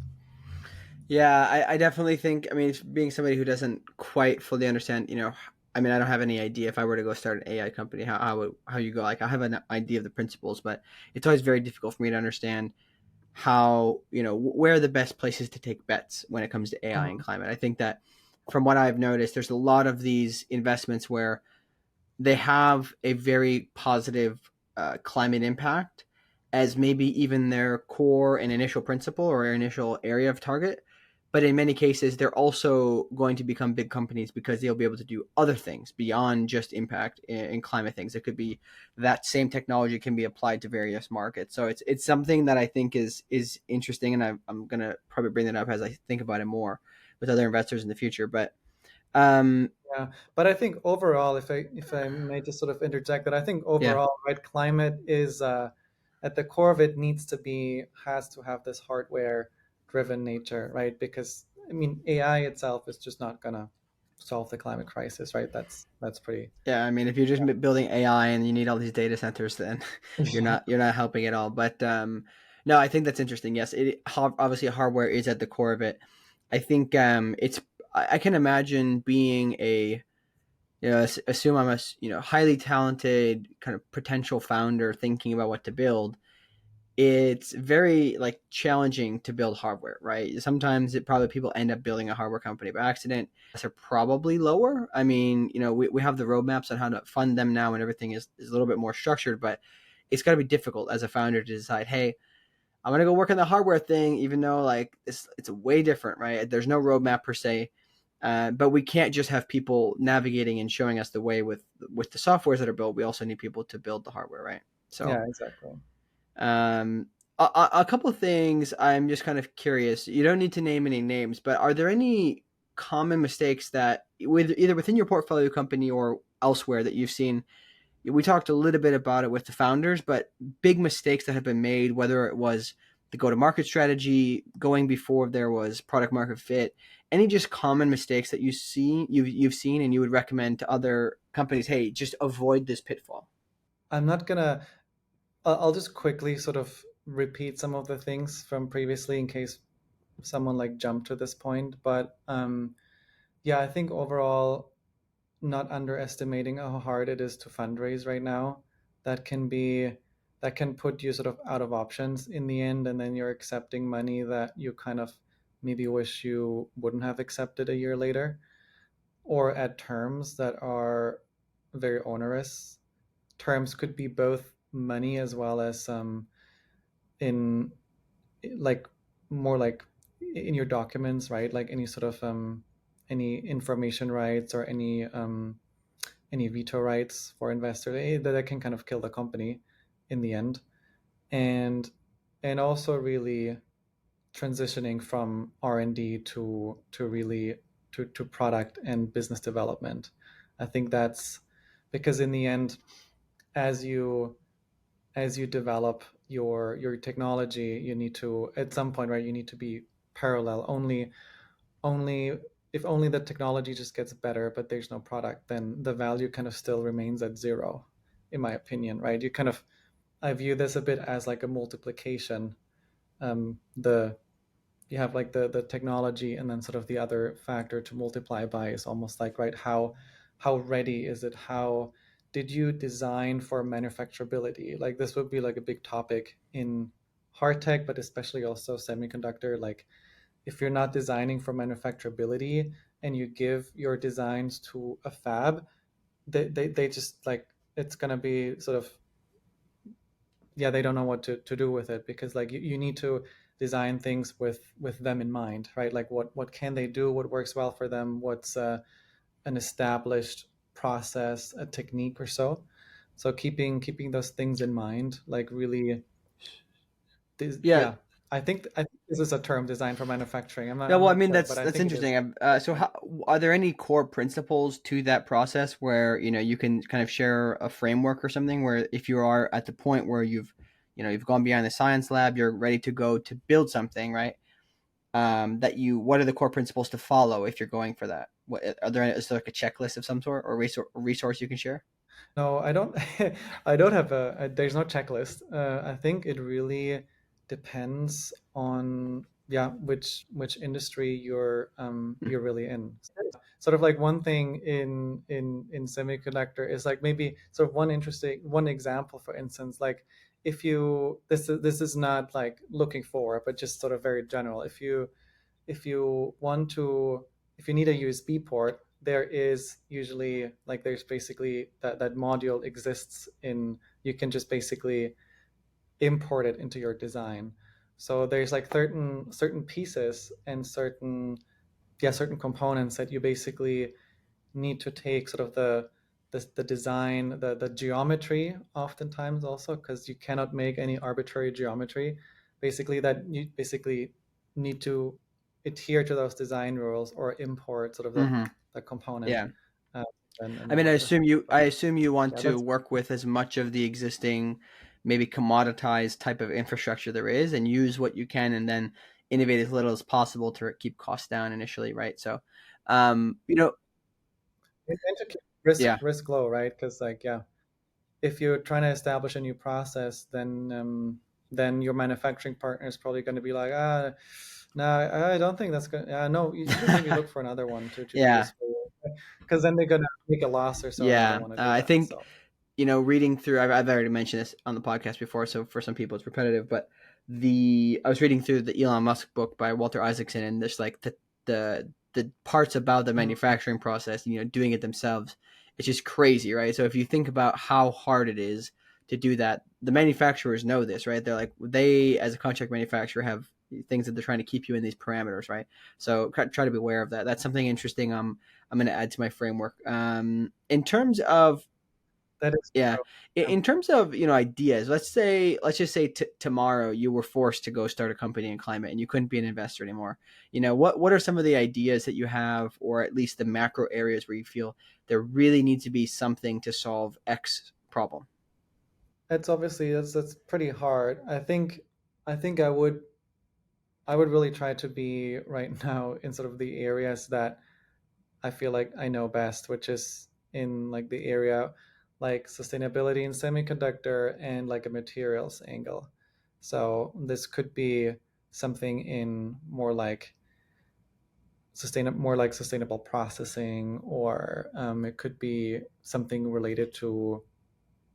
Yeah, I definitely think. I mean, being somebody who doesn't quite fully understand, I mean, I don't have any idea if I were to go start an AI company, how you go. Like, I have an idea of the principles, but it's always very difficult for me to understand how, where are the best places to take bets when it comes to AI and Mhm. climate. I think that from what I've noticed, there's a lot of these investments where they have a very positive climate impact as maybe even their core and initial principle or initial area of target. But in many cases, they're also going to become big companies because they'll be able to do other things beyond just impact in climate things. It could be that same technology can be applied to various markets. So it's something that I think is interesting, and I'm gonna probably bring that up as I think about it more with other investors in the future. But um, Yeah, but I think overall, if I may just sort of interject, that I think yeah, overall, right, climate is at the core of it has to have this hardware driven nature, right? Because I mean, AI itself is just not gonna solve the climate crisis, right? That's pretty. yeah, I mean, if you're just building AI and you need all these data centers, then you're not helping at all. But No, I think that's interesting. Yes, obviously hardware is at the core of it. I think it's. I can imagine being a, assume I'm a highly talented kind of potential founder thinking about what to build. It's very like challenging to build hardware, right? Sometimes it probably people end up building a hardware company by accident. Are probably lower. I mean, we have the roadmaps on how to fund them now, and everything is a little bit more structured, but it's got to be difficult as a founder to decide, hey, I'm gonna go work on the hardware thing, even though like it's way different, right? There's no roadmap per se, but we can't just have people navigating and showing us the way with the softwares that are built. We also need people to build the hardware, right? So, Yeah, exactly. um, a couple of things I'm just kind of curious. You don't need to name any names, but are there any common mistakes that either within your portfolio company or elsewhere that you've seen? We talked a little bit about it with the founders, but big mistakes that have been made, whether it was the go-to-market strategy going before there was product market fit, any just common mistakes that you've seen and you would recommend to other companies, hey, just avoid this pitfall. I'm not gonna. I'll just quickly sort of repeat some of the things from previously in case someone like jumped to this point. But yeah, I think overall, not underestimating how hard it is to fundraise right now. That can be that can put you sort of out of options in the end, and then you're accepting money that you kind of maybe wish you wouldn't have accepted a year later, or at terms that are very onerous. Terms could be both money as well as in like more like in your documents, right? Like any sort of any information rights or any veto rights for investors that can kind of kill the company in the end. and and also really transitioning from R&D to really to product and business development. I think that's because in the end, as you develop your technology, you need to at some point, right, you need to be parallel. Only if only the technology just gets better but there's no product, then the value kind of still remains at zero, in my opinion, right? You kind of I view this a bit as like a multiplication. The You have like the technology, and then sort of the other factor to multiply by is almost like, right, how ready is it? How did you design for manufacturability? Like this would be like a big topic in hard tech, but especially also semiconductor. Like if you're not designing for manufacturability and you give your designs to a fab, they just like it's gonna be sort of, yeah, they don't know what to do with it, because like you need to design things with them in mind, right? Like what can they do, what works well for them, what's an established process, a technique or so. So keeping those things in mind, like really Yeah. yeah, I think this is a term, design for manufacturing. i'm not Yeah, i'm well, I not mean sure, but I that's think it is. interesting. So, are there any core principles to that process where you can kind of share a framework or something where if you are at the point where you've gone beyond the science lab, you're ready to go to build something, right? What are the core principles to follow if you're going for that? Is there like a checklist of some sort or resource you can share? No, I don't. I don't have there's no checklist. I think it really depends on, yeah, which industry you're really in. Sort of like one thing in semiconductor is like maybe sort of one example, for instance, like if you this is not like looking forward, but just sort of very general. If you want to if you need a USB port, there is usually like there's basically that module exists in, you can just basically import it into your design. So there's like certain pieces and certain components that you basically need to take sort of the design, the geometry oftentimes also, because you cannot make any arbitrary geometry. Basically, that you basically need to adhere to those design rules or import sort of Mm-hmm. the component. Yeah. uh, and I then mean, work with it. I But assume you want yeah, to that's work with as much of the existing, maybe commoditized type of infrastructure there is, and use what you can, and then innovate as little as possible to keep costs down initially, right? So, um, you know, we tend to keep risk yeah, risk low, right? Because like, yeah, if you're trying to establish a new process, then then your manufacturing partner is probably going to be like, no, I don't think that's good. No, you should maybe look for another one to do Yeah, this for you, because then they're going to make a loss or so, and they don't yeah. want to do I that. think So reading through. I've already mentioned this on the podcast before, so for some people it's repetitive. But I was reading through the Elon Musk book by Walter Isaacson, and there's like the parts about the mm, manufacturing process, doing it themselves. It's just crazy, right? So if you think about how hard it is to do that, the manufacturers know this, right? They're like, they as a contract manufacturer have things that they're trying to keep you in these parameters, right? So try to be aware of that. That's something interesting. I'm going to add to my framework. In terms of that is yeah, true. Yeah. in terms of ideas, let's just say tomorrow you were forced to go start a company in climate and you couldn't be an investor anymore. What are some of the ideas that you have, or at least the macro areas where you feel there really needs to be something to solve X problem? It's obviously that's pretty hard. I think I would really try to be right now in sort of the areas that I feel like I know best, which is in like the area like sustainability in semiconductor and like a materials angle. So this could be something in more like sustainable processing, or it could be something related to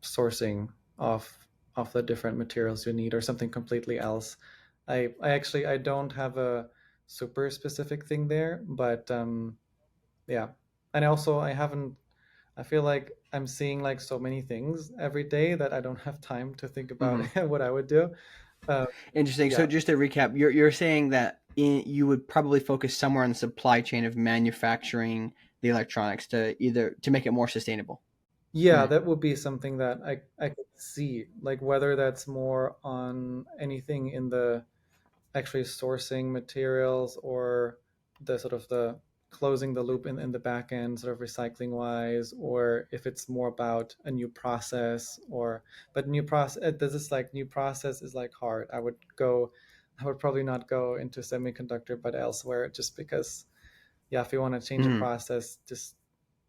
sourcing of the different materials you need, or something completely else. I don't have a super specific thing there, but yeah. And also I haven't I feel like I'm seeing like so many things every day that I don't have time to think about Hmm. what I would do. uh, Interesting. So yeah. just to recap, you're saying that you would probably focus somewhere on the supply chain of manufacturing the electronics to make it more sustainable. Yeah, Hmm. that would be something that I could see, like whether that's more on anything in the actually sourcing materials, or the sort of the closing the loop in the back end, sort of recycling wise, or if it's more about a new process. Or but new process, this is like new process is like hard. I would probably not go into semiconductor, but elsewhere, just because, yeah, if you want to change a Hmm. process, just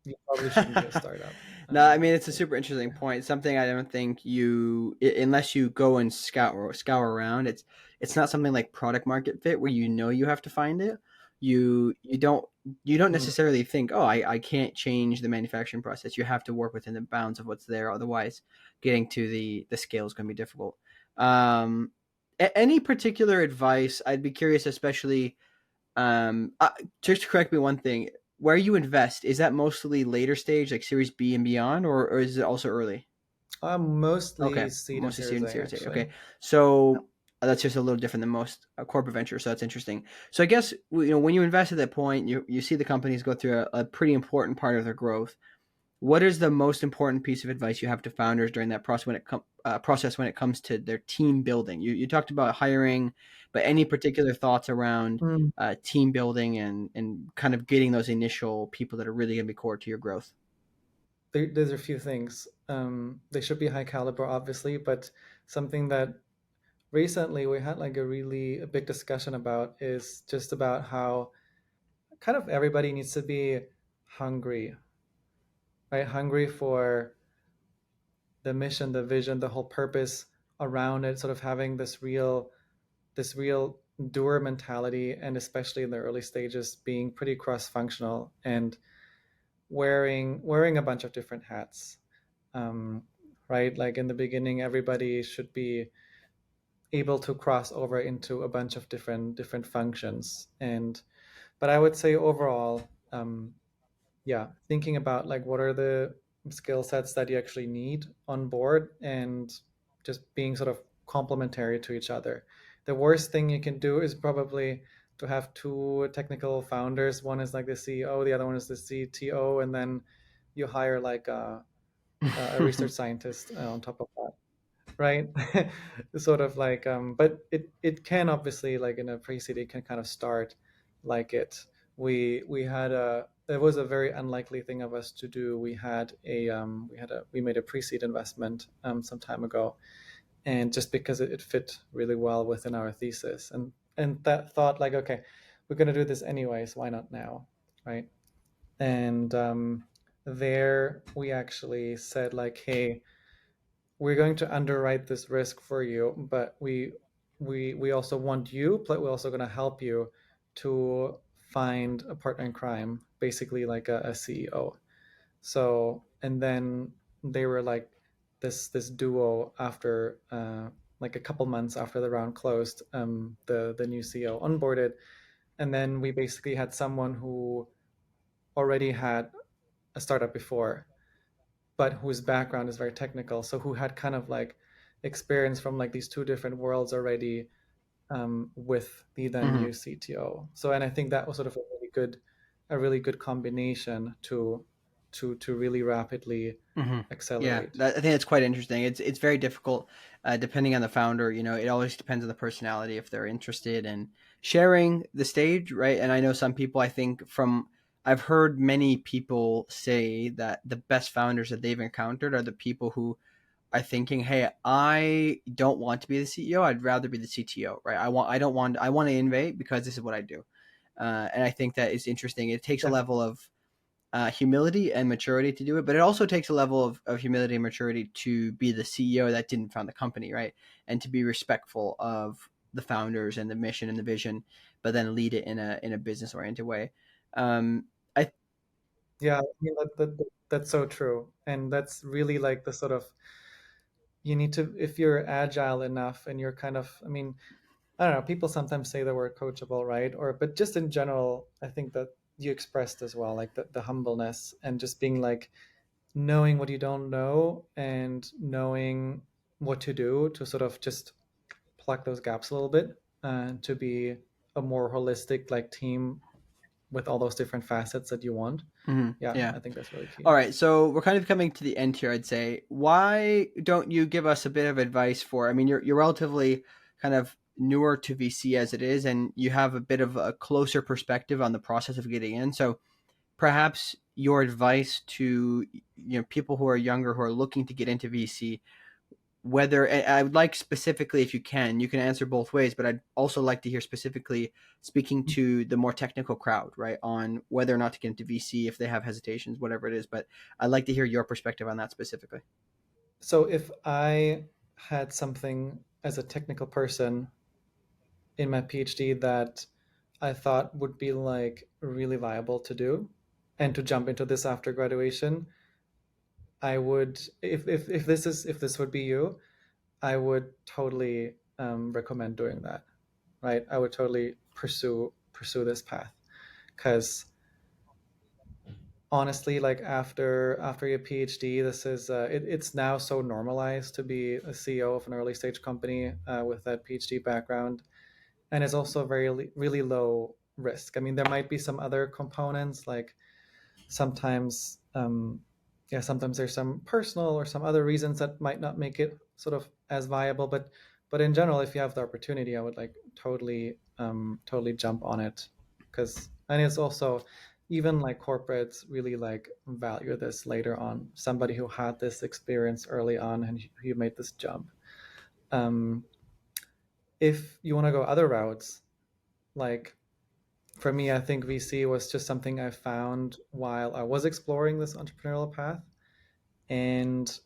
you probably shouldn't be a startup. No, I mean it's a Honestly. super interesting Yeah. point. Something I don't think unless you go and scour around, it's not something like product market fit where you have to find it. You don't Mm. necessarily think, oh, I can't change the manufacturing process. You have to work within the bounds of what's there. Otherwise, getting to the scale is going to be difficult. Um, any particular advice? I'd be curious, especially just to correct me one thing, where you invest, is that mostly later stage, like Series B and beyond, or is it also early? Mostly Okay, seed and mostly Series student A, Series A. actually. Okay, so that's just a little different than most corporate ventures, so that's interesting. So I guess when you invest at that point, you see the companies go through a pretty important part of their growth. What is the most important piece of advice you have to founders during that process when it comes to their team building? You talked about hiring, but any particular thoughts around Mm. team building and kind of getting those initial people that are really going to be core to your growth? There's a few things. They should be high caliber, obviously, but something that recently we had like a big discussion about is just about how kind of everybody needs to be hungry, right? Hungry for the mission, the vision, the whole purpose around it, sort of having this real doer mentality, and especially in the early stages, being pretty cross-functional and wearing a bunch of different hats. Um, right? Like in the beginning, everybody should be able to cross over into a bunch of different functions. And but I would say overall, yeah, thinking about like what are the skill sets that you actually need on board, and just being sort of complementary to each other. The worst thing you can do is probably to have two technical founders. One is like the CEO, the other one is the CTO, and then you hire like a research scientist on top of that, right? Sort of like, but it can obviously, like in a pre-seed, it can kind of start like it. We had a It was a very unlikely thing of us to do. We made a pre-seed investment some time ago, and just because it fit really well within our thesis, and that thought like, okay, we're gonna do this anyways, why not now, right? And there we actually said like, hey, we're going to underwrite this risk for you, but we also want you, but we're also going to help you to find a partner in crime, basically like a CEO. So, and then they were like this duo after like a couple months after the round closed, the new CEO onboarded, and then we basically had someone who already had a startup before, but whose background is very technical, so who had kind of like experience from like these two different worlds already, with the then new CTO. So, and I think that was sort of a really good combination to really rapidly Yeah, accelerate. I think that's quite interesting. It's very difficult, depending on the founder. You know, it always depends on the personality if they're interested in sharing the stage, right? And I know some people. I think I've heard many people say that the best founders that they've encountered are the people who are thinking, "Hey, I don't want to be the CEO. I'd rather be the CTO, right? I want to innovate because this is what I do." And I think that is interesting. It takes a Yeah. level of humility and maturity to do it, but it also takes a level of humility and maturity to be the CEO that didn't found the company, right? And to be respectful of the founders and the mission and the vision, but then lead it in a business oriented way. I Yeah, I mean, that's so true. And that's really like the sort of, you need to, if you're agile enough and you're kind of, I mean, I don't know, people sometimes say the word coachable, right? Or, but just in general, I think that you expressed as well, like the humbleness and just being like, knowing what you don't know and knowing what to do to sort of just plug those gaps a little bit, to be a more holistic like team with all those different facets that you want. Yeah, yeah. I think that's really key. All right, so we're kind of coming to the end here. I'd say, why don't you give us a bit of advice for? I mean, you're relatively kind of newer to VC as it is, and you have a bit of a closer perspective on the process of getting in. So perhaps your advice to people who are younger who are looking to get into VC, whether I would like specifically, if you can answer both ways, but I'd also like to hear specifically speaking to the more technical crowd, right, on whether or not to get into VC if they have hesitations, whatever it is. But I'd like to hear your perspective on that specifically. So if I had something as a technical person in my PhD that I thought would be like really viable to do and to jump into this after graduation, I would, if this would be you, I would totally, recommend doing that. Right, I would totally pursue this path, because honestly, like after your PhD, this is it's now so normalized to be a CEO of an early stage company, with that PhD background, and it's also very really low risk. I mean, there might be some other components like sometimes, yeah, sometimes there's some personal or some other reasons that might not make it sort of as viable, but in general, if you have the opportunity, I would like totally jump on it, because, and it's also, even like corporates really like value this later on, somebody who had this experience early on and who made this jump. um, if you want to go other routes, like for me, I think VC was just something I found while I was exploring this entrepreneurial path. And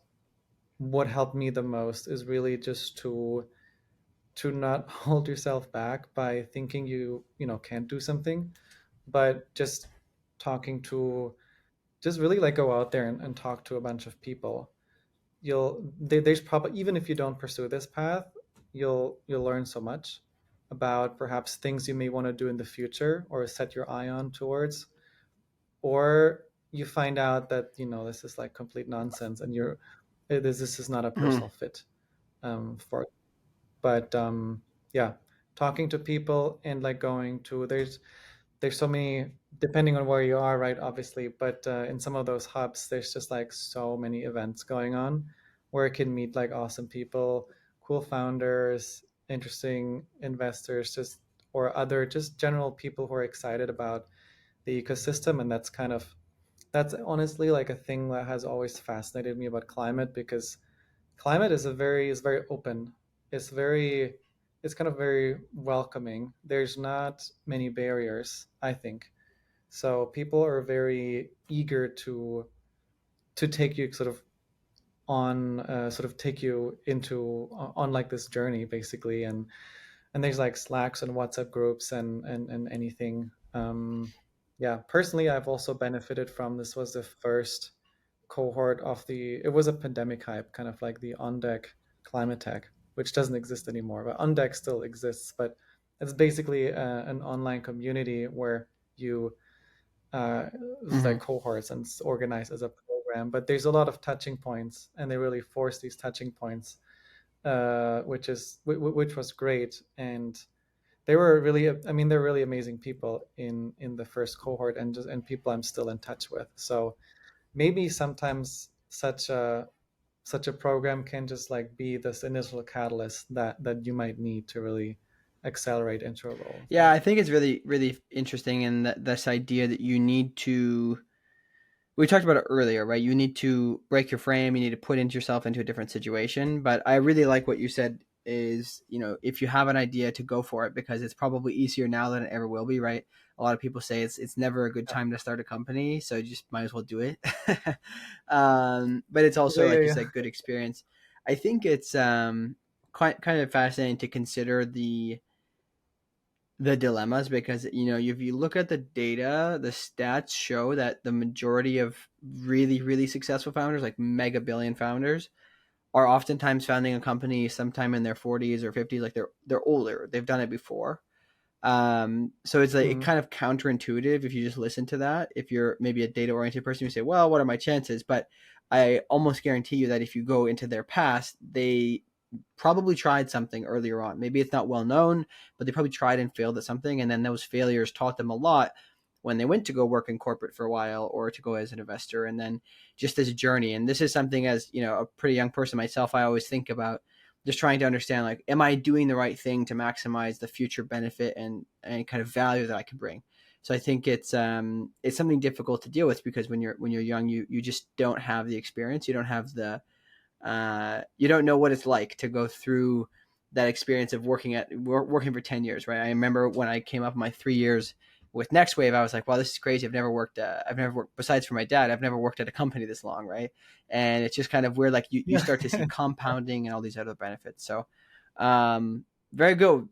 what helped me the most is really just to not hold yourself back by thinking you know can't do something, but just talking to, just really like go out there and talk to a bunch of people. There's probably, even if you don't pursue this path, you'll learn so much about perhaps things you may want to do in the future or set your eye on towards, or you find out that this is like complete nonsense and this is not a Mhm. personal fit, for, but yeah, talking to people and like going to, there's so many, depending on where you are, right, obviously, but in some of those hubs there's just like so many events going on where you can meet like awesome people, cool founders, interesting investors, just, or other just general people who are excited about the ecosystem. And that's honestly like a thing that has always fascinated me about climate, because climate is very open. It's kind of very welcoming. There's not many barriers, I think. So people are very eager to take you sort of on sort of take you into on like this journey basically, and there's like Slacks and WhatsApp groups and anything. Yeah, personally, I've also benefited from this. Was the first cohort of it was a pandemic hype, kind of like the On Deck Climate Tech, which doesn't exist anymore, but On Deck still exists. But it's basically an online community where you it's like cohorts and it's organized as a program. But there's a lot of touching points, and they really force these touching points, which was great. And they were really, I mean, they're really amazing people in the first cohort, and people I'm still in touch with. So maybe sometimes such a program can just like be this initial catalyst that you might need to really accelerate into a role. Yeah, I think it's really, really interesting, and this idea that you need to. We talked about it earlier, right? You need to break your frame. You need to put yourself into a different situation. But I really like what you said. Is, if you have an idea, to go for it, because it's probably easier now than it ever will be, right? A lot of people say it's never a good time to start a company, so you just might as well do it. But it's also, like you Yeah. said, good experience. I think it's quite kind of fascinating to consider the dilemmas, because if you look at the data, the stats show that the majority of really, really successful founders, like mega billion founders, are oftentimes founding a company sometime in their 40s or 50s. Like they're older, they've done it before. So it's like Mhm. kind of counterintuitive if you just listen to that. If you're maybe a data oriented person, you say, well, what are my chances? But I almost guarantee you that if you go into their past, they probably tried something earlier on. Maybe it's not well known, but they probably tried and failed at something. And then those failures taught them a lot when they went to go work in corporate for a while, or to go as an investor, and then just as a journey. And this is something, as a pretty young person myself, I always think about just trying to understand, like, am I doing the right thing to maximize the future benefit and kind of value that I can bring? So I think it's something difficult to deal with, because when you're young, you just don't have the experience. You don't have you don't know what it's like to go through that experience of working for 10 years, right? I remember when I came up my 3 years with Next Wave, I was like, wow, this is crazy. I've never worked, besides for my dad, I've never worked at a company this long, right? And it's just kind of weird, like you Yeah. start to see compounding and all these other benefits. So, very good.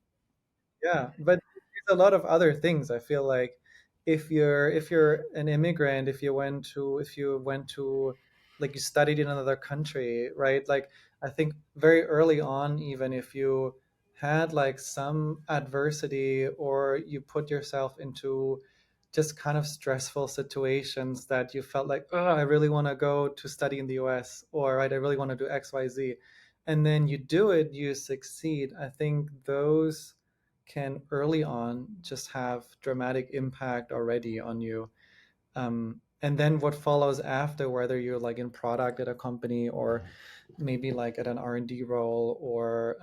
Yeah, but there's a lot of other things. I feel like if you're an immigrant, if you went to like you studied in another country, right? Like I think very early on, even if you had like some adversity or you put yourself into just kind of stressful situations that you felt like, oh, I really want to go to study in the US, or right, I really want to do XYZ. And then you do it, you succeed. I think those can early on just have dramatic impact already on you. And then what follows after, whether you're like in product at a company or maybe like at an R&D role, or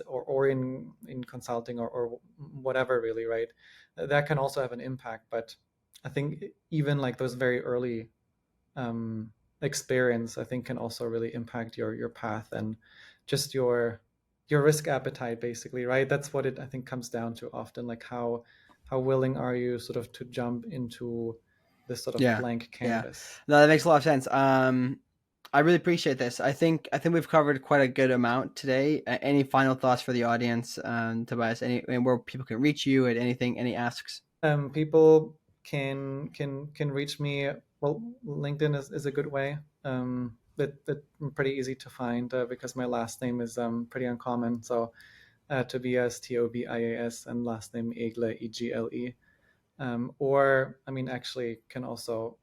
or in consulting, or whatever, really, right? That can also have an impact. But I think even like those very early um, experience, I think, can also really impact your path and just your risk appetite, basically, right? That's what it, I think, comes down to often, like how willing are you sort of to jump into this sort of Yeah, blank yeah. canvas. No, that makes a lot of sense. I really appreciate this. I think we've covered quite a good amount today. Any final thoughts for the audience, Tobias? And where people can reach you at anything, any asks? People can reach me. Well, LinkedIn is a good way. That pretty easy to find, because my last name is pretty uncommon. So Tobias, Tobias, and last name Egle, Egle. Or I mean, actually, can also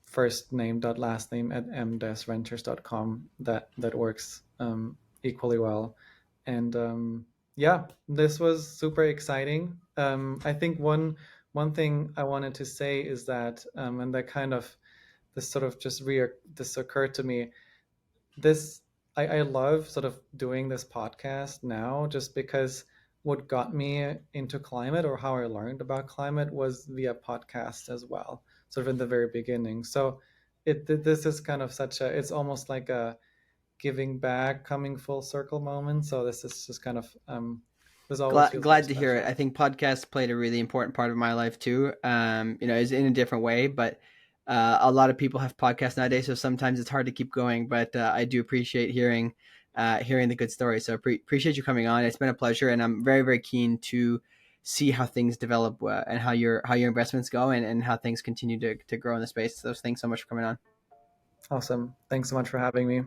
first name dot last name at m-ventures.com. That works equally well. And yeah, this was super exciting. I think one thing I wanted to say is that, and that kind of this sort of just this occurred to me. This I love sort of doing this podcast now, just because what got me into climate, or how I learned about climate, was via podcast as well, sort of in the very beginning. So this is kind of it's almost like a giving back, coming full circle moment. So this is just kind of this always feels very Glad to hear it. I special. think podcasts played a really important part of my life too. Is in a different way, but A lot of people have podcasts nowadays, so sometimes it's hard to keep going. But I do appreciate hearing the good stories. So appreciate you coming on. It's been a pleasure, and I'm very, very keen to see how things develop and how your investments go and how things continue to grow in the space. So thanks so much for coming on. Awesome. Thanks so much for having me.